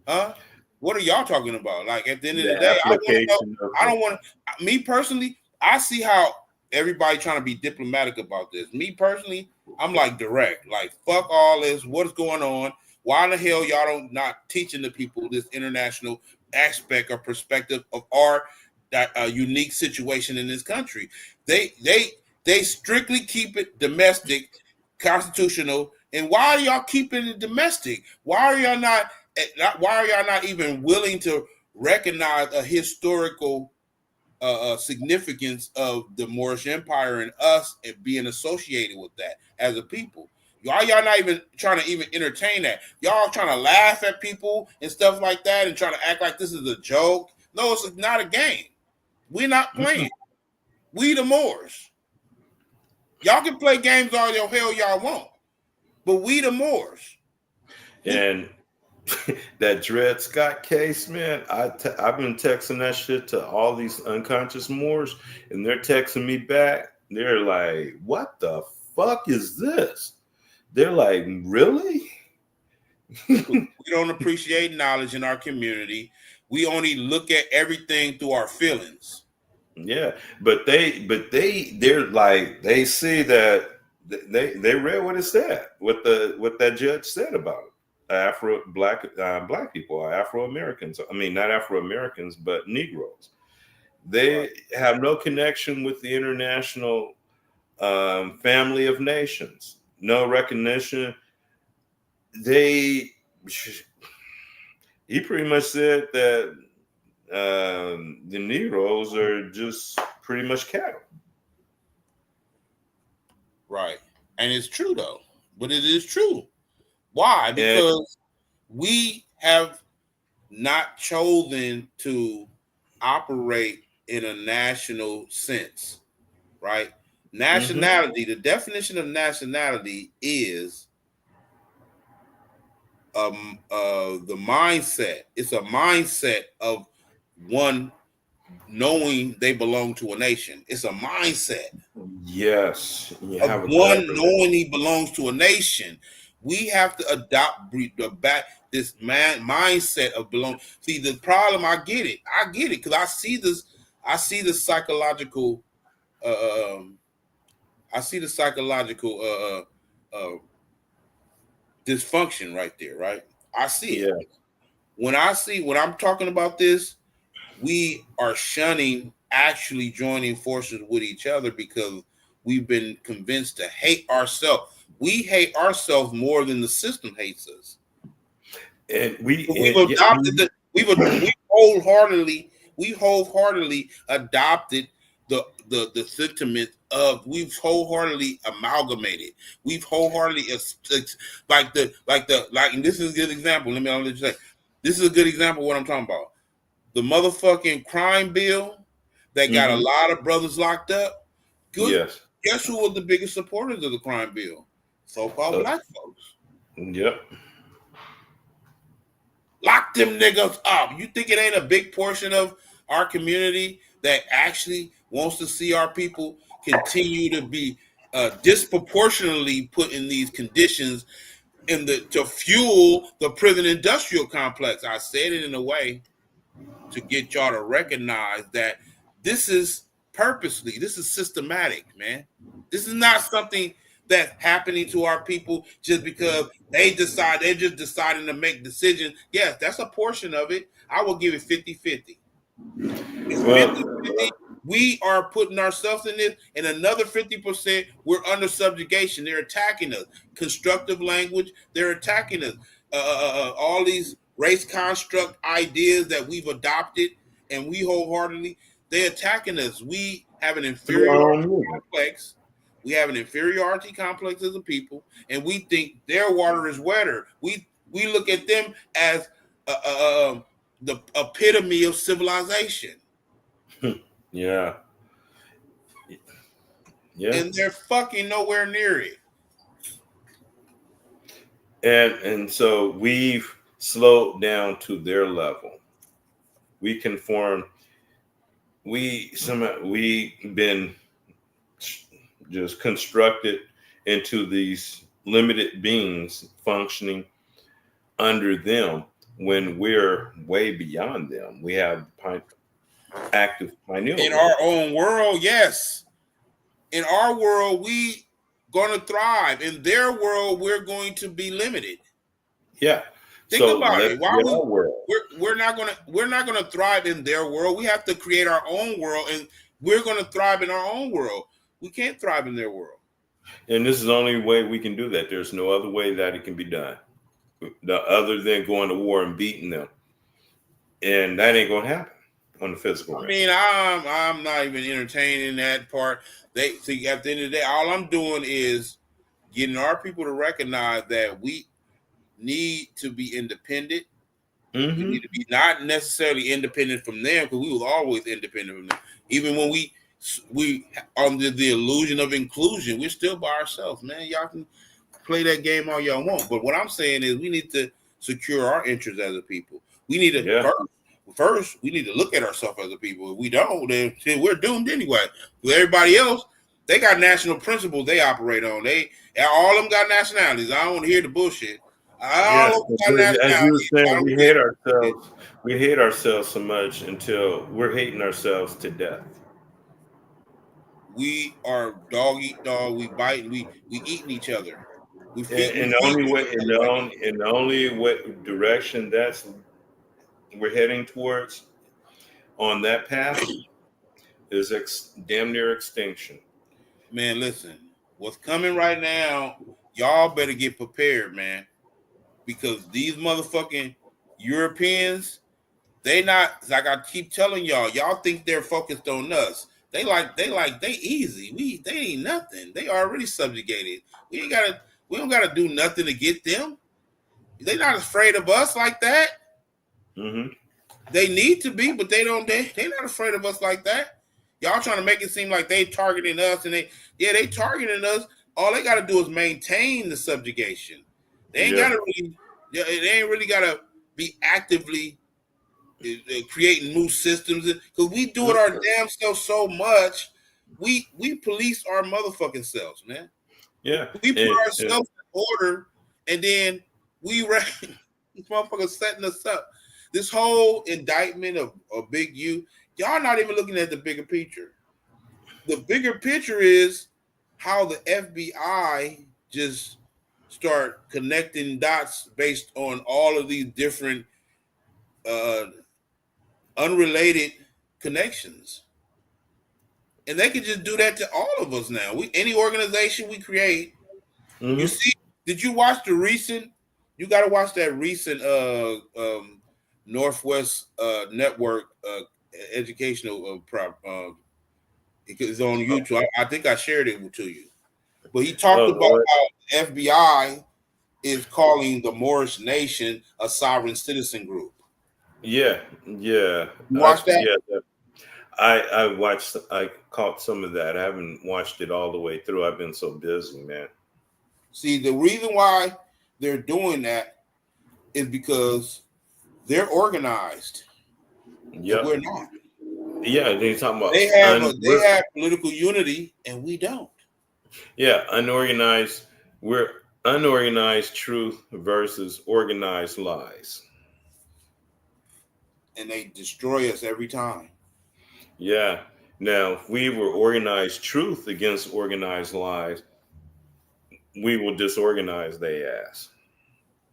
Huh? What are y'all talking about? Like at the end of the The day, I want to know. application of I don't want to. Me personally, I see how everybody trying to be diplomatic about this. Me personally, I'm like direct. Like fuck all this. What's going on? Why in the hell y'all don't not teaching the people this international aspect or perspective of our unique situation in this country? They strictly keep it domestic, constitutional. And why are y'all keeping it domestic? Why are y'all not even willing to recognize a historical significance of the Moorish Empire and us and being associated with that as a people? Y'all not even trying to even entertain that. Y'all trying to laugh at people and stuff like that and trying to act like this is a joke. No, it's not a game. We're not playing. We the Moors. Y'all can play games all the hell y'all want, but we the Moors. And that Dred Scott case, man, I've been texting that shit to all these unconscious Moors, and they're texting me back. They're like, "What the fuck is this?" They're like, "Really?" We don't appreciate knowledge in our community. We only look at everything through our feelings. Yeah, but they're like, they see that they read what it said, what that judge said about it. Black people, Afro Americans. I mean, not Afro Americans, but Negroes. They have no connection with the international family of nations. No recognition. He pretty much said that the Negroes are just pretty much cattle. Right. And it's true though. But it is true. Why? Because we have not chosen to operate in a national sense, right? Nationality, the definition of nationality is the mindset. It's a mindset of one knowing they belong to a nation. It's a mindset. Yes, you Of have a one clever. knowing he belongs to a nation. We have to adopt this mindset of belong. See, the problem, I get it because I see this. I see the psychological. I see the psychological dysfunction right there. Right, I see it. Yeah. When I'm talking about this, we are shunning actually joining forces with each other because we've been convinced to hate ourselves. We hate ourselves more than the system hates us. And We've adopted we wholeheartedly adopted the sentiment of we've wholeheartedly amalgamated. We've wholeheartedly and this is a good example. Let you say this is a good example of what I'm talking about. The motherfucking crime bill that got a lot of brothers locked up. Good. Yes. Guess who was the biggest supporters of the crime bill? So-called black folks. Yep. Lock them niggas up. You think it ain't a big portion of our community that actually wants to see our people continue to be disproportionately put in these conditions to fuel the prison industrial complex? I said it in a way to get y'all to recognize that this is purposely, this is systematic, man. This is not something that's happening to our people just because they're just deciding to make decisions. Yes, that's a portion of it. I will give it 50-50. It's Well, 50-50, We are putting ourselves in this, and another 50%, we're under subjugation. They're attacking us. Constructive language, they're attacking us. All these race construct ideas that we've adopted and we wholeheartedly, they're attacking us. We have an through our own inferiority movement. complex. We have an inferiority complex as a people, and we think their water is wetter. We look at them as the epitome of civilization. Yeah. Yeah. And they're fucking nowhere near it. And so we've slowed down to their level. We conform. We've been just constructed into these limited beings functioning under them when we're way beyond them. We have active pineal. In our own world, yes. In our world, we gonna thrive. In their world, we're going to be limited. Yeah. Think So about let's it. Why get our world. we're not gonna thrive in their world. We have to create our own world, and we're gonna thrive in our own world. We can't thrive in their world. And this is the only way we can do that. There's no other way that it can be done, other than going to war and beating them. And that ain't gonna happen on the physical I range. mean, I'm not even entertaining that part. They see at the end of the day, all I'm doing is getting our people to recognize that we need to be independent. We need to be not necessarily independent from them, because we was always independent from them. Even when we under the illusion of inclusion, we're still by ourselves, man. Y'all can play that game all y'all want, but what I'm saying is we need to secure our interests as a people. We need to first we need to look at ourselves as a people. If we don't, then we're doomed anyway. With everybody else, they got national principles they operate on. They all of them got nationalities. I don't want to hear the bullshit. Yes, as you were saying, we hate ourselves. We hate ourselves so much until we're hating ourselves to death. We are dog eat dog. We bite. We eating each other. We feed. And the only way, in the only way, direction that's we're heading towards on that path is damn near extinction. Man, listen, what's coming right now? Y'all better get prepared, man, because these motherfucking Europeans, they not like I keep telling y'all. Y'all think they're focused on us. They easy. They ain't nothing. They already subjugated. We don't gotta do nothing to get them. They not afraid of us like that. Mm-hmm. They need to be, but they not afraid of us like that. Y'all trying to make it seem like they targeting us, and they targeting us. All they got to do is maintain the subjugation. They ain't got to really. They ain't really got to be actively creating new systems, because we do it our damn self so much. We police our motherfucking selves, man. Yeah, we put ourselves in order, and then these motherfuckers setting us up. This whole indictment of Big U, y'all not even looking at the bigger picture. The bigger picture is how the FBI just start connecting dots based on all of these different unrelated connections. And they can just do that to all of us now. Any organization we create. Mm-hmm. You see, did you watch the recent? You got to watch that recent Northwest Network educational it's on YouTube. I think I shared it to you. But he talked about how the FBI is calling the Moorish Nation a sovereign citizen group. Yeah. You watched that? Yeah. I caught some of that. I haven't watched it all the way through. I've been so busy, man. See, the reason why they're doing that is because they're organized. Yeah, we're not. Yeah, they're talking about they have political unity, and we don't. Yeah, unorganized. We're unorganized truth versus organized lies, and they destroy us every time. Yeah. Now, if we were organized truth against organized lies, we will disorganize their ass.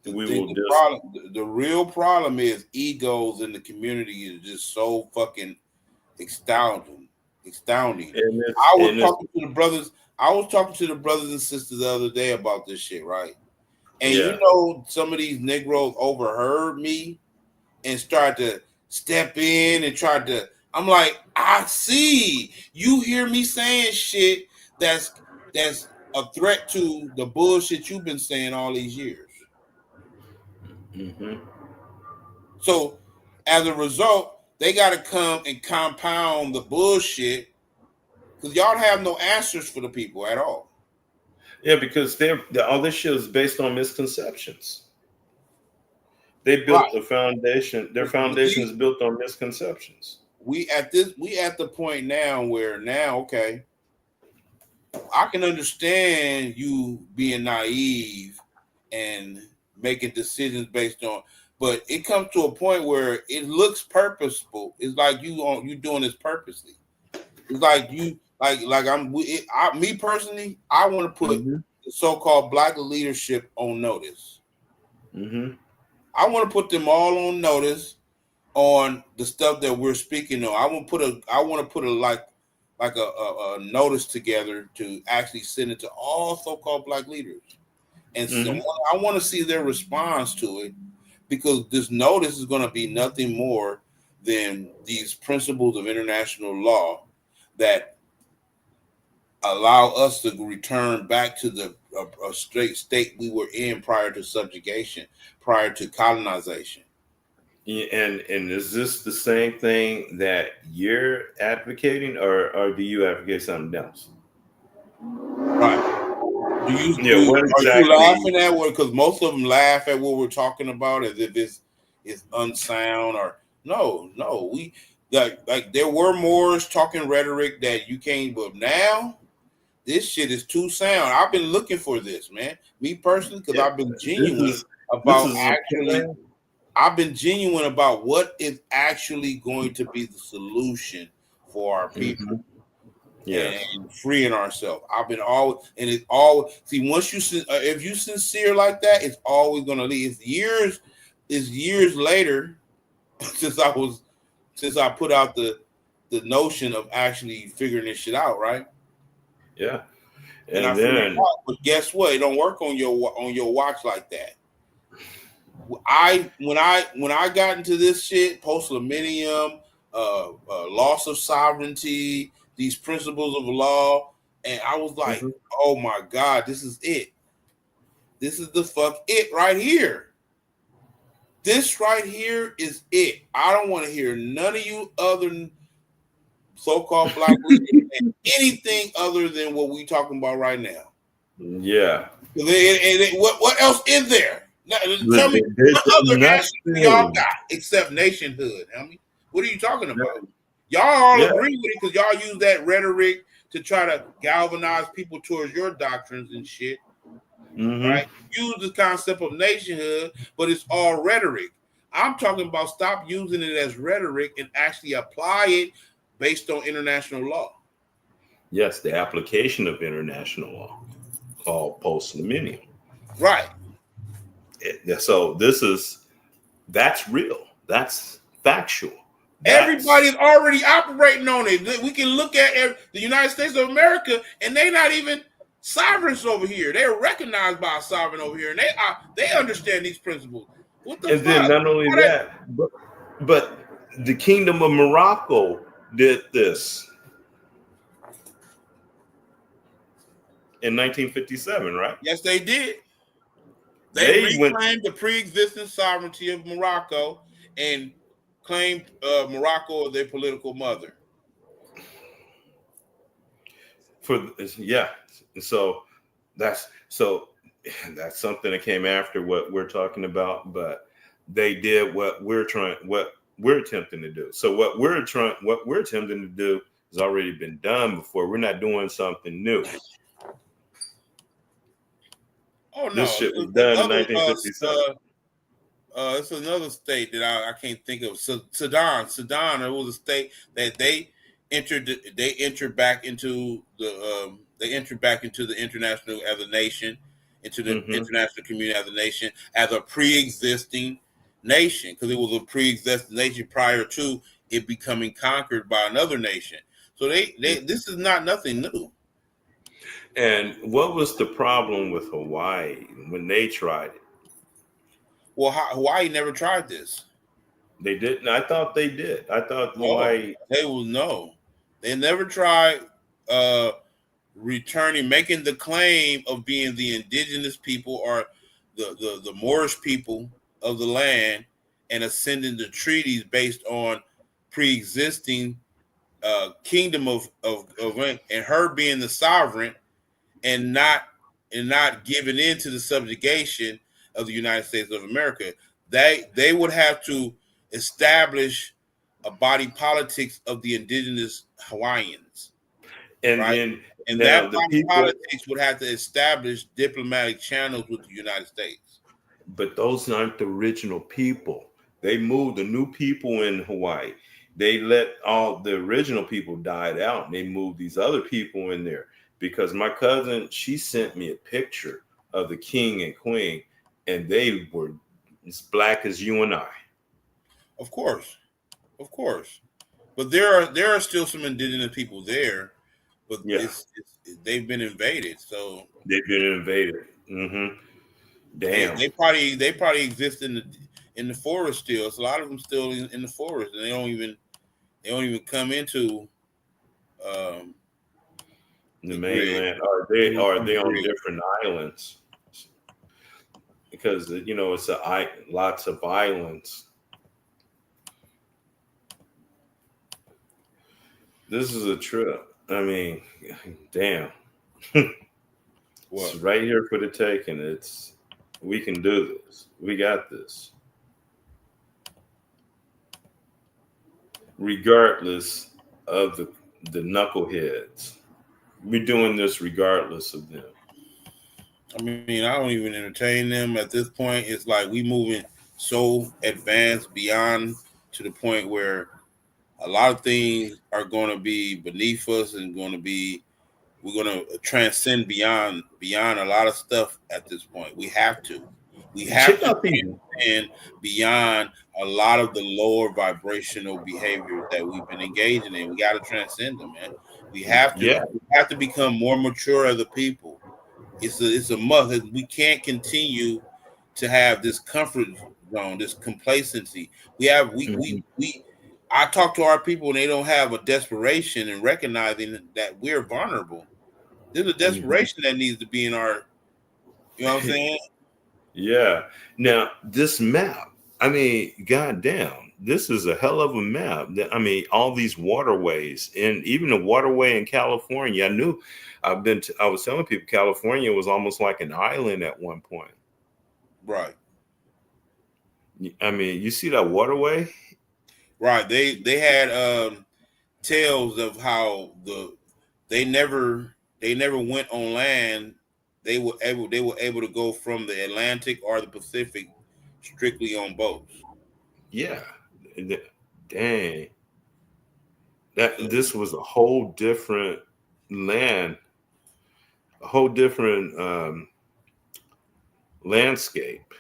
The real problem is egos in the community is just so fucking extravagant. Astounding. And it's I was and it's talking to the brothers. I was talking to the brothers and sisters the other day about this shit, right? And you yeah. know, some of these Negroes overheard me and started to step in and tried to. I'm like, I see you hear me saying shit that's a threat to the bullshit you've been saying all these years. Mm-hmm. So as a result, they got to come and compound the bullshit because y'all have no answers for the people at all. Yeah, because all this shit is based on misconceptions. They Right. built a foundation. Their But foundation is built on misconceptions. we at the point now where now, okay, I can understand you being naive and making decisions based on, but it comes to a point where it looks purposeful. It's like you doing this purposely. It's like you like me personally. I want to put Mm-hmm. the so-called black leadership on notice. Mm-hmm. I want to put them all on notice on the stuff that we're speaking on. I want to put a like a notice together to actually send it to all so-called black leaders, and so Mm-hmm. I want to see their response to it because this notice is going to be nothing more than these principles of international law that allow us to return back to the a straight state we were in prior to subjugation, prior to colonization. Yeah, and is this the same thing that you're advocating, or do you advocate something else? Right. Yeah, what Are you exactly? laughing at what? Because most of them laugh at what we're talking about as if it's unsound or no. We like there were Moors talking rhetoric that you can't, but now this shit is too sound. I've been looking for this, man. Me personally, because Yeah, I've been this genuine is this about is a actually. plan. I've been genuine about what is actually going to be the solution for our people Mm-hmm. and Yes. freeing ourselves. I've been all, and it's all. See, once if you sincere like that, it's always going to lead. It's years later since since I put out the notion of actually figuring this shit out, right? Yeah. And I And figured it then out, but guess what? It don't work on your watch like that. When I got into this shit, post millennium, loss of sovereignty, these principles of law, and I was like, Mhm. oh my god, this is it. This is the fuck it right here. This right here is it. I don't want to hear none of you other so-called black leaders say anything other than what we talking about right now. Yeah. What else is there? Now, tell me There's what other answer do y'all nothing. got except nationhood? I mean, what are you talking about? Y'all all Yeah. agree with it because y'all use that rhetoric to try to galvanize people towards your doctrines and shit, Mm-hmm. right? Use the concept of nationhood, but it's all rhetoric. I'm talking about stop using it as rhetoric and actually apply it based on international law. Yes, the application of international law called post millennium. Right. So that's real. That's factual. That's Everybody's already operating on it. We can look at the United States of America, and they're not even sovereigns over here. They're recognized by a sovereign over here, and they understand these principles. What the and then fuck? not only that, but the Kingdom of Morocco did this in 1957, right? Yes, they did. They They went reclaimed the pre-existing sovereignty of Morocco and claimed Morocco as their political mother. for yeah. So that's so that's something that came after what we're talking about, but they did what we're attempting to do. So what we're attempting to do has already been done before. We're not doing something new. Oh This no, shit was done in another 1957. it's another state that I can't think of. Sudan. It was a state that they entered. They entered back into the. They entered back into the international as a nation, into the Mm-hmm. international community as a nation, as a pre-existing nation, because it was a pre-existing nation prior to it becoming conquered by another nation. So they this is not nothing new. And what was the problem with Hawaii when they tried it? Well, Hawaii never tried this. They didn't. I thought they did. I thought No, Hawaii. they will no. They never tried uh returning, making the claim of being the indigenous people or the Moorish people of the land and ascending the treaties based on pre-existing kingdom of and her being the sovereign and not giving in to the subjugation of the United States of America. They would have to establish a body politics of the indigenous Hawaiians, And right? then And that now the body people, politics would have to establish diplomatic channels with the United States. but those aren't the original people. They moved the new people in Hawaii. They let all the original people died out, and they moved these other people in there. Because my cousin, she sent me a picture of the king and queen, and they were as black as you and I. Of course, of course. But there are still some indigenous people there, but Yeah, it's they've been invaded. So they've been invaded. Damn. they probably exist in the forest still. It's a lot of them still in the forest, and they don't even come into um, The the grid. mainland, They don't are come they to the on grid. different islands? Because it's lots of islands. This is a trip. I mean, damn. It's What? right here for the taking. We can do this. We got this. Regardless of the knuckleheads. We're doing this regardless of them. I mean, I don't even entertain them at this point. It's like we moving so advanced beyond to the point where a lot of things are going to be beneath us and going to be we're going to transcend beyond a lot of stuff at this point. We have Check to out these. transcend beyond a lot of the lower vibrational behaviors that we've been engaging in. We got to transcend them, man. Yeah. We have to become more mature as a people. It's a must. We can't continue to have this comfort zone, this complacency. We have Mhm. we I talk to our people and they don't have a desperation and recognizing that we're vulnerable. There's a Mhm. desperation that needs to be in our, you know what I'm saying? Yeah. Now, this map, I mean, goddamn, this is a hell of a map. I mean, all these waterways, and even the waterway in California. I was telling people California was almost like an island at one point. Right. I mean, you see that waterway? Right. They had tales of how they never went on land. They were able to go from the Atlantic or the Pacific strictly on boats. Yeah. Dang. That So this was a whole different land, a whole different landscape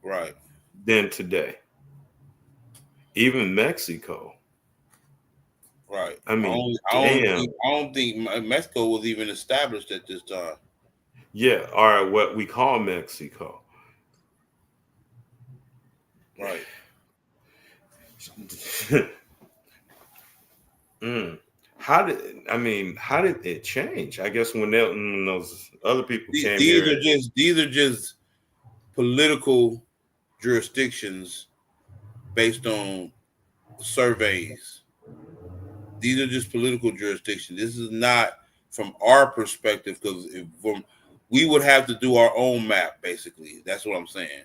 right. than today. Even Mexico. Right. I mean, damn. I don't think Mexico was even established at this time. Yeah, or what we call Mexico. Right. Mm. How did it change? I guess when those other people came here. These are just political jurisdictions based on surveys. These are just political jurisdictions. This is not from our perspective because from we would have to do our own map. Basically, that's what I'm saying.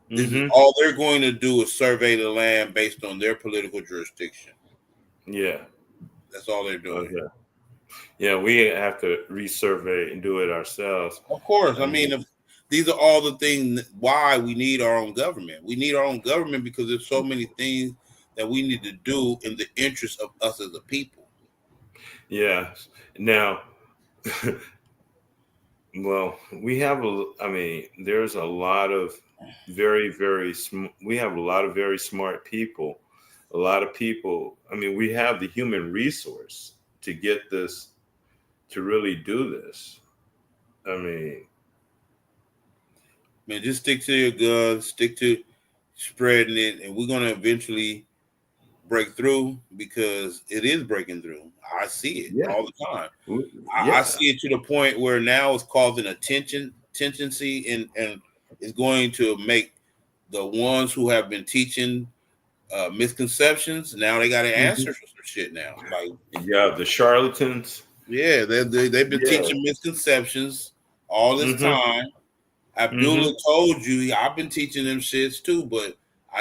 This is Hmm. all they're going to do is survey the land based on their political jurisdiction. Yeah. That's all they're doing. Okay. Yeah, we have to resurvey and do it ourselves. Of course, I I mean, mean, if these are all the things why we need our own government. We need our own government because there's so many things that we need to do in the interest of us as a people. yeah. Now, well, I mean, there's a lot of we have a lot of very smart people. A lot of people, I mean, we have the human resource. to get this, to really do this. I mean, Man, just stick to your guns, stick to spreading it, and we're gonna eventually break through because it is breaking through. I see it yeah, all the time. I yeah. see it to the point where now it's causing a tendency, and it's going to make the ones who have been teaching misconceptions, now they got to answer Mhm. for some shit now. Like, Yeah, the charlatans. yeah, they've been Yeah. teaching misconceptions all this Mm-hmm. time. Abdullah Mm-hmm. told you I've been teaching them shits too, but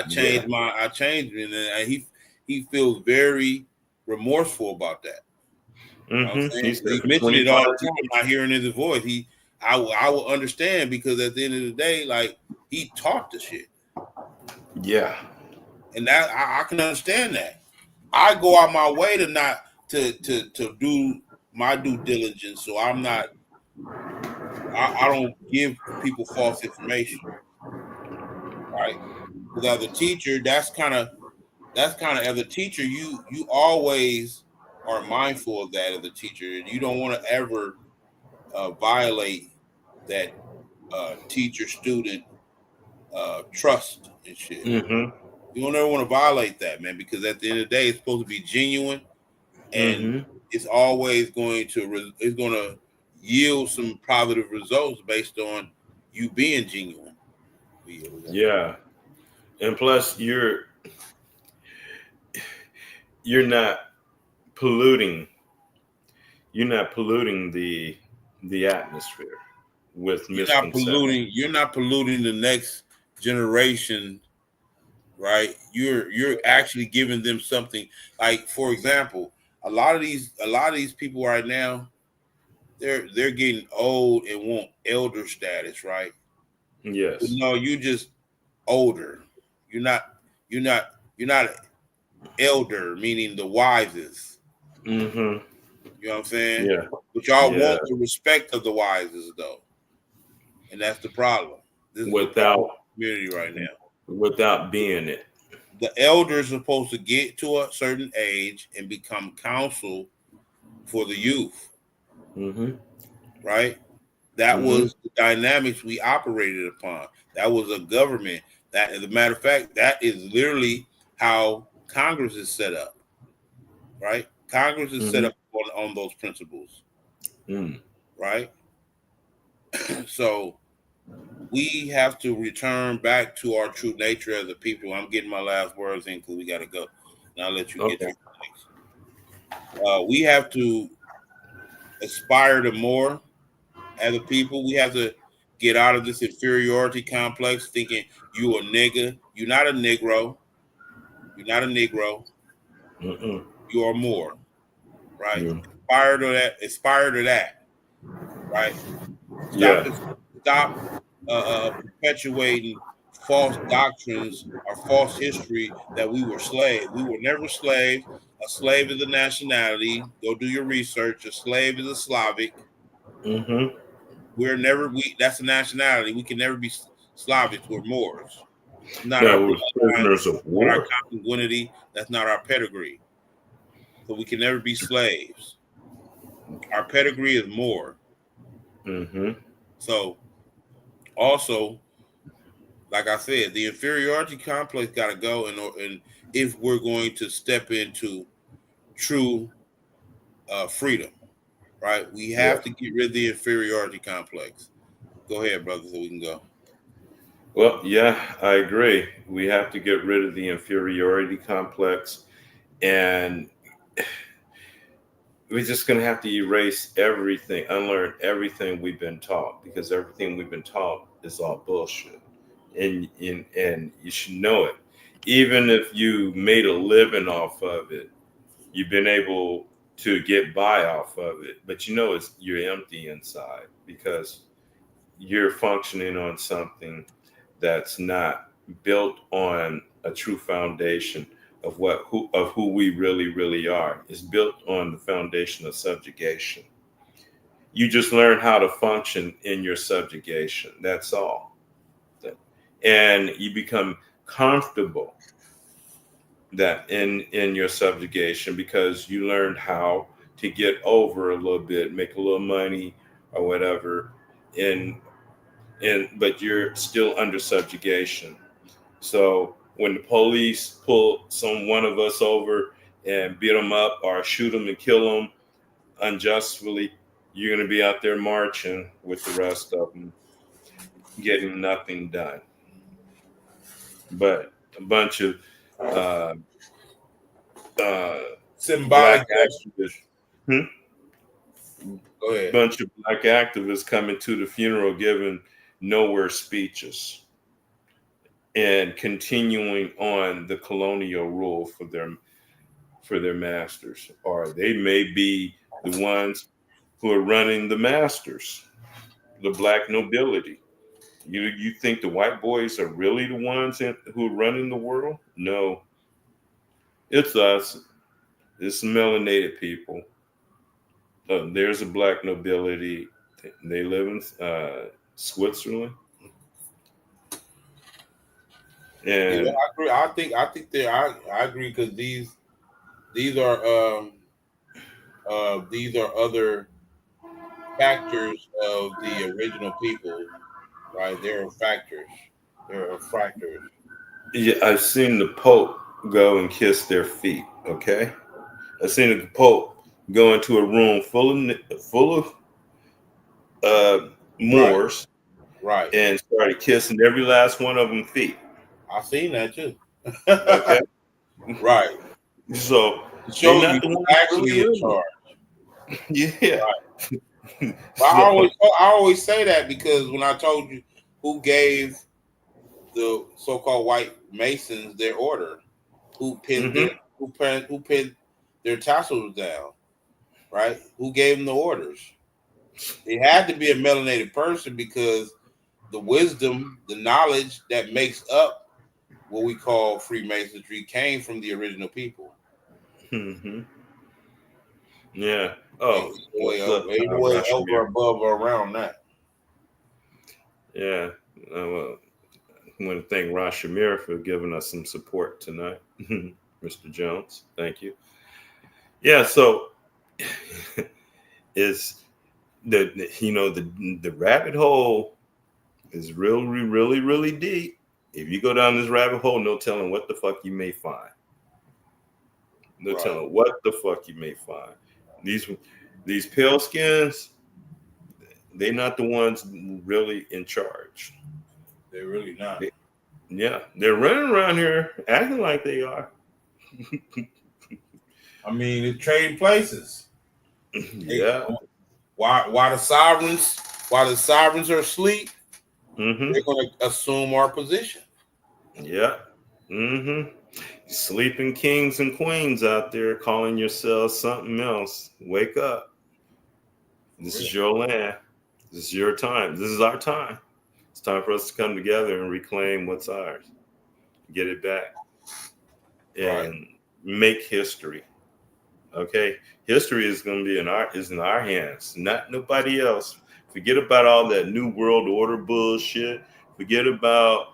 Yeah. I changed it, and he feels very remorseful about that. You know what I'm Mm-hmm. saying? He said He for mentioned it 25 all the time. years. Not hearing his voice, I will understand because at the end of the day, like he taught the shit, Yeah. and that I can understand that. I go out my way to not to do my due diligence, so I'm not. I don't give people false information, right? Because as a teacher, that's kind of as a teacher, you always are mindful of that as a teacher. You don't want to ever violate that teacher student trust and shit. Mm-hmm. You don't ever want to violate that, man, because at the end of the day, it's supposed to be genuine, and Mm-hmm. it's always going to it's going to yield some positive results based on you being genuine. Yeah, we got it. Yeah. And plus you're not polluting the atmosphere with misconception. You're not polluting the next generation, right? You're actually giving them something. Like, for example, a lot of these people right now, they're getting old and want elder status, right? But Yes. no, you just older. You're not you're not you're not elder, meaning the wisest. Mm-hmm. You know what I'm saying? Yeah. But y'all Yeah. want the respect of the wisest though. And that's the problem. This is the problem Without with the community right now. without being it. The elders are supposed to get to a certain age and become counsel for the youth, Mm-hmm. right? That Mm-hmm. was the dynamics we operated upon. That was a government. That, as a matter of fact, that is literally how Congress is set up, right? Congress is set Mm-hmm. up on those principles, Mm. right? So we have to return back to our true nature as a people. I'm getting my last words in because we got to go. And I'll let you get Okay. your things. We have to aspire to more as a people. We have to get out of this inferiority complex, thinking you a nigga. You're not a Negro. You're not a Negro. Mm-mm. You are more, right? Yeah. Aspire to that. Aspire to that, right? Stop Yeah. this. Stop perpetuating false doctrines or false history that we were slaves. We were never slaves. A slave is a nationality. Go do your research. A slave is a Slavic. Mm-hmm. We're never we. That's a nationality. We can never be Slavics. We're Moors. It's not Yeah, our we were bloodline. prisoners of Not our war. consanguinity. That's not our pedigree. So we can never be slaves. Our pedigree is Moor. Mm-hmm. So also, like I said, the inferiority complex got to go, and if we're going to step into true freedom, right? We Yeah. have to get rid of the inferiority complex. Go ahead, brother, so we can go. Well, yeah, I agree. We have to get rid of the inferiority complex, and we're just going to have to erase everything, unlearn everything we've been taught, because everything we've been taught is all bullshit. And you should know it. Even if you made a living off of it, you've been able to get by off of it, but you know you're empty inside because you're functioning on something that's not built on a true foundation of who we really are. It's built on the foundation of subjugation. You just learn how to function in your subjugation. That's all. And you become comfortable that in your subjugation because you learned how to get over a little bit, make a little money or whatever, and but you're still under subjugation. So when the police pull one of us over and beat them up or shoot them and kill them unjustly, you're going to be out there marching with the rest of them, getting nothing done. But a bunch of uh, Symbolic black justice. activists, hmm? Go ahead. Bunch of black activists coming to the funeral giving nowhere speeches and continuing on the colonial rule for their masters, or they may be the ones who are running the masters, the black nobility. You think the white boys are really the ones who are running the world? No, it's us. It's melanated people. There's a black nobility. They live in Switzerland, Yeah, and I agree. I think that I agree because these are these are other factors of the original people, right? They're factors. They're factors. yeah, I've seen the Pope go and kiss their feet. Okay, I've seen the Pope go into a room full of Right. Moors Right. and started kissing every last one of them feet. I've seen that too. Okay, Right. so To they're show you not the who's ones actually really in running charge. it. Yeah. Right. But So. I always say that because when I told you who gave the so-called white Masons their order, Hmm. who pinned their tassels down, right? Who gave them the orders? It had to be a melanated person because the wisdom, the knowledge that makes up what we call Freemasonry came from the original people. Hmm. Yeah. Ain't Oh, no way what's over, up, ain't no way over, Rashomir? above, or around that. Yeah. Well, I want to thank Rashomir for giving us some support tonight, Mr. Jones. Thank you. Yeah. So, is the rabbit hole is really deep. If you go down this rabbit hole, no telling what the fuck you may find. No Right. telling what the fuck you may find. These pale skins, they're not the ones really in charge. They're really not. Yeah, they're running around here acting like they are. I mean, it's trading places. Hey, Yeah. while the sovereigns are asleep, Mm-hmm. they're going to assume our position. Yeah. Mm-hmm. Sleeping kings and queens out there calling yourselves something else. Wake up. For This real. is your land. This is your time. This is our time. It's time for us to come together and reclaim what's ours. Get it back Right. and make history. Okay, history is going to be in our hands, not nobody else. Forget about all that new world order bullshit. Forget about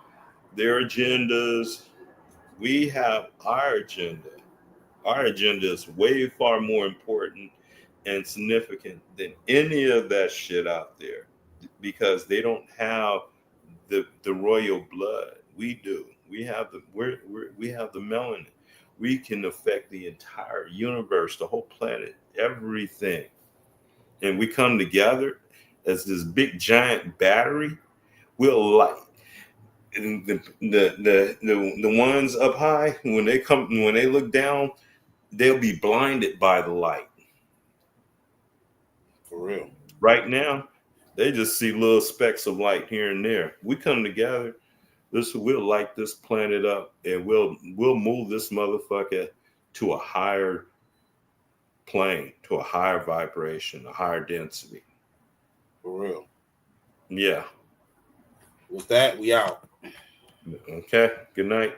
their agendas. We have our agenda. Our agenda is way far more important and significant than any of that shit out there because they don't have the royal blood. We do. We have we have the melanin. We can affect the entire universe, the whole planet, everything. And we come together as this big giant battery. We'll light. And the ones up high, when they look down, they'll be blinded by the light. For real. Right now, they just see little specks of light here and there. We come together, we'll light this planet up and we'll move this motherfucker to a higher plane, to a higher vibration, a higher density. For real. Yeah. With that, we out. Okay. Good night.